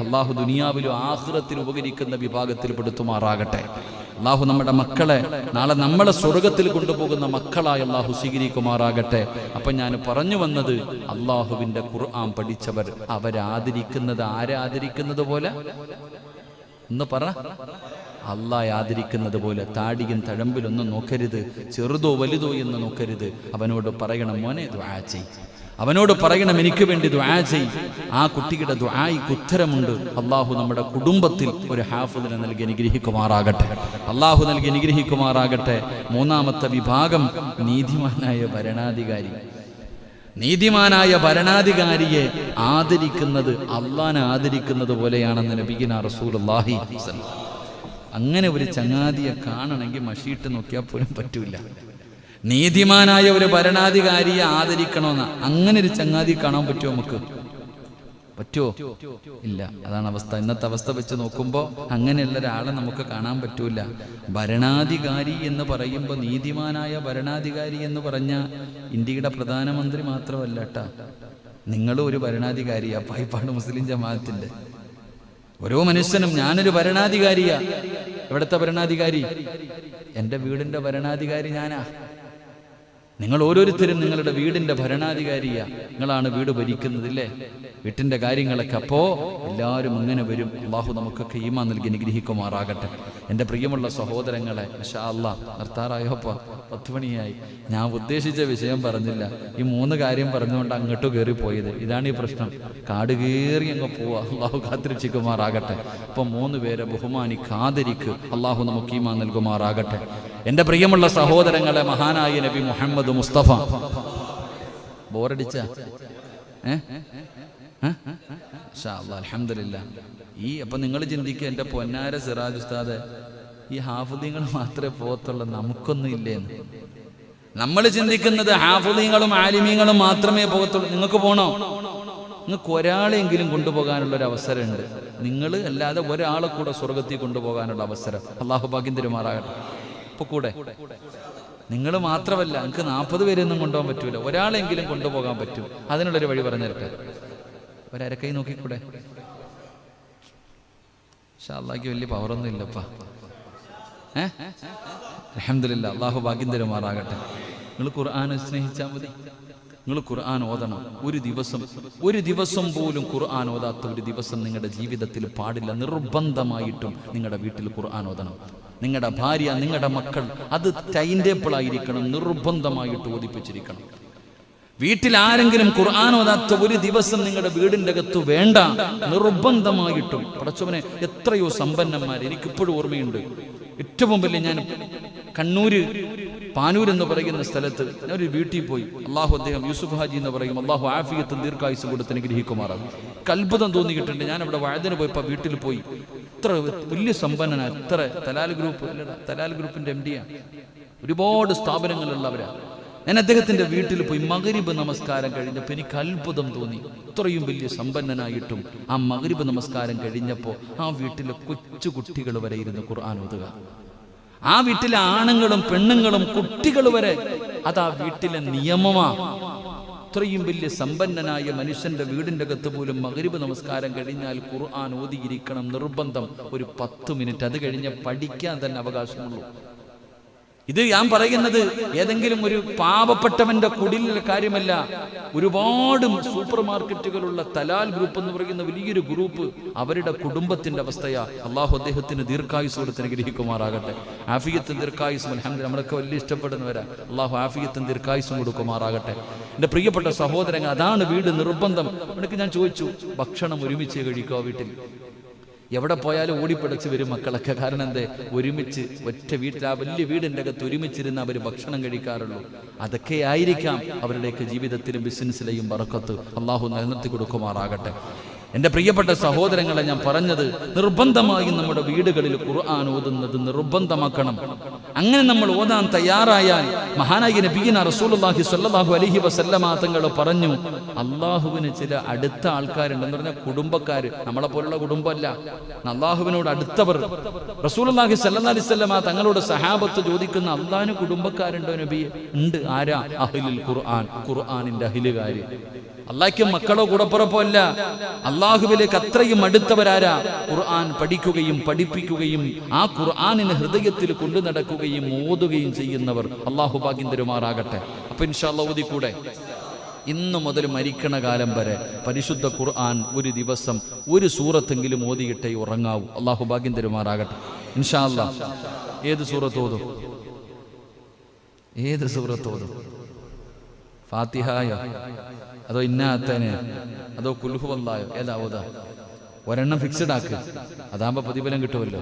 അള്ളാഹു ദുനിയാവിലും ആഖിറത്തിലും ഉപകരിക്കുന്ന വിഭാഗത്തിൽ പെടുത്തുമാറാകട്ടെ. അള്ളാഹു നമ്മുടെ മക്കളെ നാളെ നമ്മളെ സ്വർഗത്തിൽ കൊണ്ടുപോകുന്ന മക്കളായി അള്ളാഹു സ്വീകരിക്കുമാറാകട്ടെ. അപ്പൊ ഞാൻ പറഞ്ഞു വന്നത്, അള്ളാഹുവിന്റെ ഖുർആൻ പഠിച്ചവർ അവരാദരിക്കുന്നത് ആരാദരിക്കുന്നത് പോലെ എന്ന് പറ, അള്ളാഹ് ആദരിക്കുന്നത് പോലെ. താടിയും തഴമ്പിലൊന്നും നോക്കരുത്, ചെറുതോ വലുതോ എന്ന് നോക്കരുത്. അവനോട് പറയണം, മോനെ ദുആ ചെയ്. അവനോട് പറയണം, എനിക്ക് വേണ്ടി ദുആ ചെയ്. ആ കുട്ടിയുടെ ദുആയ്ക്ക് ഉത്തരമുണ്ട്. അള്ളാഹു നമ്മുടെ കുടുംബത്തിൽ ഒരു ഹാഫിളിനെ നൽകി അനുഗ്രഹിക്കുമാറാകട്ടെ. അള്ളാഹു നൽകി അനുഗ്രഹിക്കുമാറാകട്ടെ. 3-ാമത്തെ വിഭാഗം നീതിമാനായ ഭരണാധികാരി. നീതിമാനായ ഭരണാധികാരിയെ ആദരിക്കുന്നത് അള്ളാനെ ആദരിക്കുന്നത് പോലെയാണെന്ന് നബിയിന റസൂലുള്ളാഹി. അങ്ങനെ ഒരു ചങ്ങാതിയെ കാണണമെങ്കിൽ മഷീട്ട് നോക്കിയാൽ പോലും പറ്റൂല. നീതിമാനായ ഒരു ഭരണാധികാരിയെ ആദരിക്കണമെന്ന് അങ്ങനെ ഒരു ചങ്ങാതി കാണാൻ പറ്റുമോ നമുക്ക്? പറ്റുമോ? ഇല്ല. അതാണ് അവസ്ഥ. ഇന്നത്തെ അവസ്ഥ വെച്ച് നോക്കുമ്പോൾ അങ്ങനെയുള്ള ഒരാളെ നമുക്ക് കാണാൻ പറ്റൂല. ഭരണാധികാരി എന്ന് പറയുമ്പോൾ, നീതിമാനായ ഭരണാധികാരി എന്ന് പറഞ്ഞ ഇന്ത്യയുടെ പ്രധാനമന്ത്രി മാത്രമല്ല കേട്ടാ, നിങ്ങളും ഒരു ഭരണാധികാരിയാ. പായിപ്പാട് മുസ്ലിം ജമാഅത്തിന്റെ ഓരോ മനുഷ്യനും ഞാനൊരു ഭരണാധികാരിയാ. എവിടുത്തെ ഭരണാധികാരി? എൻ്റെ വീടിന്റെ ഭരണാധികാരി ഞാനാ. നിങ്ങൾ ഓരോരുത്തരും നിങ്ങളുടെ വീടിന്റെ ഭരണാധികാരിയാ. നിങ്ങളാണ് വീട് ഭരിക്കുന്നത്, ഇല്ലേ? വീട്ടിന്റെ കാര്യങ്ങളൊക്കെ. അപ്പോ എല്ലാവരും അങ്ങനെ വരും. അള്ളാഹു നമുക്കൊക്കെ ഈമാൻ നൽകി അനുഗ്രഹിക്കുമാറാകട്ടെ. എൻ്റെ പ്രിയമുള്ള സഹോദരങ്ങളെ, ഇൻഷാ അല്ലാഹ് നിർത്താറായപ്പോ 10 മണിയായി. ഞാൻ ഉദ്ദേശിച്ച വിഷയം പറഞ്ഞില്ല. ഈ 3 കാര്യം പറഞ്ഞുകൊണ്ട് അങ്ങോട്ട് കയറി പോയത്. ഇതാണ് ഈ പ്രശ്നം. കാട് കയറി അങ്ങ് പോവാ. അള്ളാഹു കാത്തിരക്ഷിക്കുമാറാകട്ടെ. അപ്പൊ 3 പേരെ ബഹുമാനിക്ക്, ആദരിക്ക്. അള്ളാഹു നമുക്ക് ഈമാൻ നൽകുമാറാകട്ടെ. എൻ്റെ പ്രിയമുള്ള സഹോദരങ്ങളെ, മഹാനായ നബി മുഹമ്മദ് മുസ്തഫ. ബോറടിച്ച അൽഹംദുലില്ലാ. അപ്പൊ നിങ്ങൾ ചിന്തിക്കുക, എൻ്റെ പൊന്നാര സിറാജ് ഉസ്താദ്, ഈ ഹാഫിദീങ്ങൾ മാത്രമേ പോകത്തുള്ളൂ, നമുക്കൊന്നും ഇല്ലേന്ന്. നമ്മൾ ചിന്തിക്കുന്നത് ഹാഫിദീങ്ങളും ആലിമീങ്ങളും മാത്രമേ പോകത്തുള്ളൂ. നിങ്ങൾക്ക് പോകണോ? നിങ്ങൾക്ക് ഒരാളെങ്കിലും കൊണ്ടുപോകാനുള്ള ഒരു അവസരമുണ്ട്. നിങ്ങൾ അല്ലാതെ ഒരാളെ കൂടെ സ്വർഗത്തിൽ കൊണ്ടുപോകാനുള്ള അവസരം അള്ളാഹു ഭാഗ്യം തരുമാറാകട്ടെ. ഇപ്പൊ കൂടെ നിങ്ങൾ മാത്രമല്ല, നിങ്ങൾക്ക് 40 പേരൊന്നും കൊണ്ടുപോകാൻ പറ്റൂല. ഒരാളെങ്കിലും കൊണ്ടുപോകാൻ പറ്റും. അതിനുള്ളൊരു വഴി പറഞ്ഞു തരട്ടെ. ഒരരക്കൈ നോക്കിക്കൂടെ? അല്ലാഹ്ക്ക് വലിയ പവറൊന്നും ഇല്ലപ്പാ. അൽഹംദുലില്ലാ. അള്ളാഹു ഭാഗ്യം തരുമാറാകട്ടെ. നിങ്ങൾ ഖുർആനെ സ്നേഹിച്ചാൽ മതി. നിങ്ങൾ ഖുർആൻ ഓതണം. ഒരു ദിവസം പോലും ഖുർആൻ ഓതാത്ത ഒരു ദിവസം നിങ്ങളുടെ ജീവിതത്തിൽ പാടില്ല. നിർബന്ധമായിട്ടും നിങ്ങളുടെ വീട്ടിൽ ഖുർആൻ ഓതണം. നിങ്ങളുടെ ഭാര്യ, നിങ്ങളുടെ മക്കൾ, അത് ടൈം ടേബിൾ ആയിരിക്കണം. നിർബന്ധമായിട്ട് ഓതിപ്പിച്ചിരിക്കണം. വീട്ടിൽ ആരെങ്കിലും ഖുർആൻ ഓതാത്ത ഒരു ദിവസം നിങ്ങളുടെ വീടിൻ്റെ അകത്ത് വേണ്ട. നിർബന്ധമായിട്ടും. പടച്ചവനെ, എത്രയോ സമ്പന്നന്മാർ എനിക്കിപ്പോഴും ഓർമ്മയുണ്ട്. ഏറ്റവും വലിയ, ഞാൻ കണ്ണൂര് പാനൂർ എന്ന് പറയുന്ന സ്ഥലത്ത് ഞാനൊരു വീട്ടിൽ പോയി. അള്ളാഹു, അദ്ദേഹം യൂസുഫ് ഹാജി എന്ന് പറയും, അള്ളാഹു ആഫിയത്തും ദീർഘായുസ്സും കൊടുത്ത് അനുഗ്രഹിക്കുമാറാകും. അത്ഭുതം തോന്നിയിട്ടുണ്ട്. ഞാൻ അവിടെ വഴുതിന് പോയപ്പോൾ വീട്ടിൽ പോയി. ഇത്ര വലിയ സമ്പന്നനാണ്. ഇത്ര തലാൽ ഗ്രൂപ്പിന്റെ MD ആണ്. ഒരുപാട് സ്ഥാപനങ്ങളുള്ളവരാണ്. ഞാൻ അദ്ദേഹത്തിന്റെ വീട്ടിൽ പോയി. മഗ്രിബ് നമസ്കാരം കഴിഞ്ഞപ്പോൾ എനിക്ക് അത്ഭുതം തോന്നി. ഇത്രയും വലിയ സമ്പന്നനായിട്ടും ആ മഗ്രിബ് നമസ്കാരം കഴിഞ്ഞപ്പോൾ ആ വീട്ടിലെ കൊച്ചു കുട്ടികൾ വരെ ഇരുന്ന് ഖുർആൻ ഓതുക. ആ വീട്ടിലെ ആണുങ്ങളും പെണ്ണുങ്ങളും കുട്ടികൾ വരെ, അതാ വീട്ടിലെ നിയമമാ. ഇത്രയും വലിയ സമ്പന്നനായ മനുഷ്യന്റെ വീടിന്റെ അകത്ത് പോലും മഗ്രിബ് നമസ്കാരം കഴിഞ്ഞാൽ ഖുർആൻ ഓതിയിരിക്കണം, നിർബന്ധം. ഒരു 10 മിനിറ്റ്. അത് കഴിഞ്ഞ് പഠിക്കാൻ തന്നെ അവകാശമുള്ളൂ. ഇത് ഞാൻ പറയുന്നത് ഏതെങ്കിലും ഒരു പാവപ്പെട്ടവന്റെ കുടിലിലെ കാര്യമല്ല. ഒരുപാട് സൂപ്പർ മാർക്കറ്റുകളുള്ള തലാൽ ഗ്രൂപ്പ് എന്ന് പറയുന്ന വലിയൊരു ഗ്രൂപ്പ്, അവരുടെ കുടുംബത്തിന്റെ അവസ്ഥയാ. അള്ളാഹു അദ്ദേഹത്തിന് ദീർഘായുസ് കൊടുത്ത് അനുഗ്രഹിക്കുമാറാകട്ടെ. ആഫിയത്തും ദീർഘായുസും അൽഹംദുലില്ലാ നമ്മളൊക്കെ വലിയ ഇഷ്ടപ്പെടുന്നവരാ. അള്ളാഹു ആഫിയത്തും ദീർഘായുസും കൊടുക്കുമാറാകട്ടെ. എൻ്റെ പ്രിയപ്പെട്ട സഹോദരങ്ങൾ, അതാണ് വീട് നിർബന്ധം. എനിക്ക് ഞാൻ ചോദിച്ചു, ഭക്ഷണം ഒരുമിച്ച് കഴിക്കുക വീട്ടിൽ? എവിടെ പോയാലും ഓടിപ്പിടച്ച് വരും മക്കളൊക്കെ. കാരണം എന്തേ? ഒരുമിച്ച് ഒറ്റ വീട്ടിൽ, ആ വലിയ വീടിൻ്റെ അകത്ത് ഒരുമിച്ചിരുന്ന് അവർ ഭക്ഷണം കഴിക്കാറുള്ളൂ. അതൊക്കെ ആയിരിക്കാം അവരുടെയൊക്കെ ജീവിതത്തിലും ബിസിനസ്സിലെയും ബറക്കത്ത്. അള്ളാഹു നിലനിർത്തി കൊടുക്കുമാറാകട്ടെ. എൻ്റെ പ്രിയപ്പെട്ട സഹോദരങ്ങളെ, ഞാൻ പറഞ്ഞത്, നിർബന്ധമായും നമ്മുടെ വീടുകളിൽ ഖുർആൻ ഓതുന്നത് നിർബന്ധമാക്കണം. അങ്ങനെ നമ്മൾ ഓതാൻ തയ്യാറായാൽ, മഹാനായ നബിയിന റസൂലുള്ളാഹി സ്വല്ലല്ലാഹു അലൈഹി വസല്ലമ തങ്ങൾ പറഞ്ഞു, അള്ളാഹുവിന് ചില അടുത്ത ആൾക്കാരുണ്ടെന്ന് പറഞ്ഞാൽ കുടുംബക്കാർ, നമ്മളെ പോലുള്ള കുടുംബമല്ല, അള്ളാഹുവിനോട് അടുത്തവർ. റസൂലുള്ളാഹി സ്വല്ലല്ലാഹു അലൈഹി വസല്ലമ തങ്ങളോട് സഹാബത്ത് ചോദിക്കുന്ന, അള്ളാഹിന് കുടുംബക്കാരുണ്ടോ നബിയെ? ഉണ്ട്. ആരാ? അഹ്ലുൽ ഖുർആൻ, ഖുർആനിന്റെ അഹ്ലുകാര്. അള്ളാഹ്ക്ക് മക്കളോ കൂടപ്പുറപ്പോ അല്ല, അള്ളാഹുവിലേക്ക് അത്രയും അടുത്തവരാരാ? ഖുർആൻ പഠിക്കുകയും പഠിപ്പിക്കുകയും ആ ഖുർആനിനെ ഹൃദയത്തിൽ കൊണ്ടു നടക്കുകയും ഓതുകയും ചെയ്യുന്നവർ. അള്ളാഹു ഭാഗ്യം തരുമാറാകട്ടെ. അപ്പൊ ഇൻഷാ അല്ലാഹ് ഓതിക്കൂടെ? ഇന്നു മുതൽ മരിക്കണ കാലം വരെ പരിശുദ്ധ ഖുർആൻ ഒരു ദിവസം ഒരു സൂറത്തെങ്കിലും ഓതിയിട്ടേ ഉറങ്ങാവൂ. അള്ളാഹു ഭാഗ്യം തരുമാറാകട്ടെ. ഇൻഷാ അല്ലാഹ്. ഏത് സൂറത്ത് ഓതും? ഏത് സൂറത്ത് ഓതും? ഫാത്തിഹയോ അതോ ഇന്നാത്തനെയോ അതോ കുൽഹു വല്ലായോ? ഏതാ ഓതാ? ഒരെണ്ണം ഫിക്സഡ് ആക്ക്. അതാകുമ്പോ പ്രതിഫലം കിട്ടുമല്ലോ.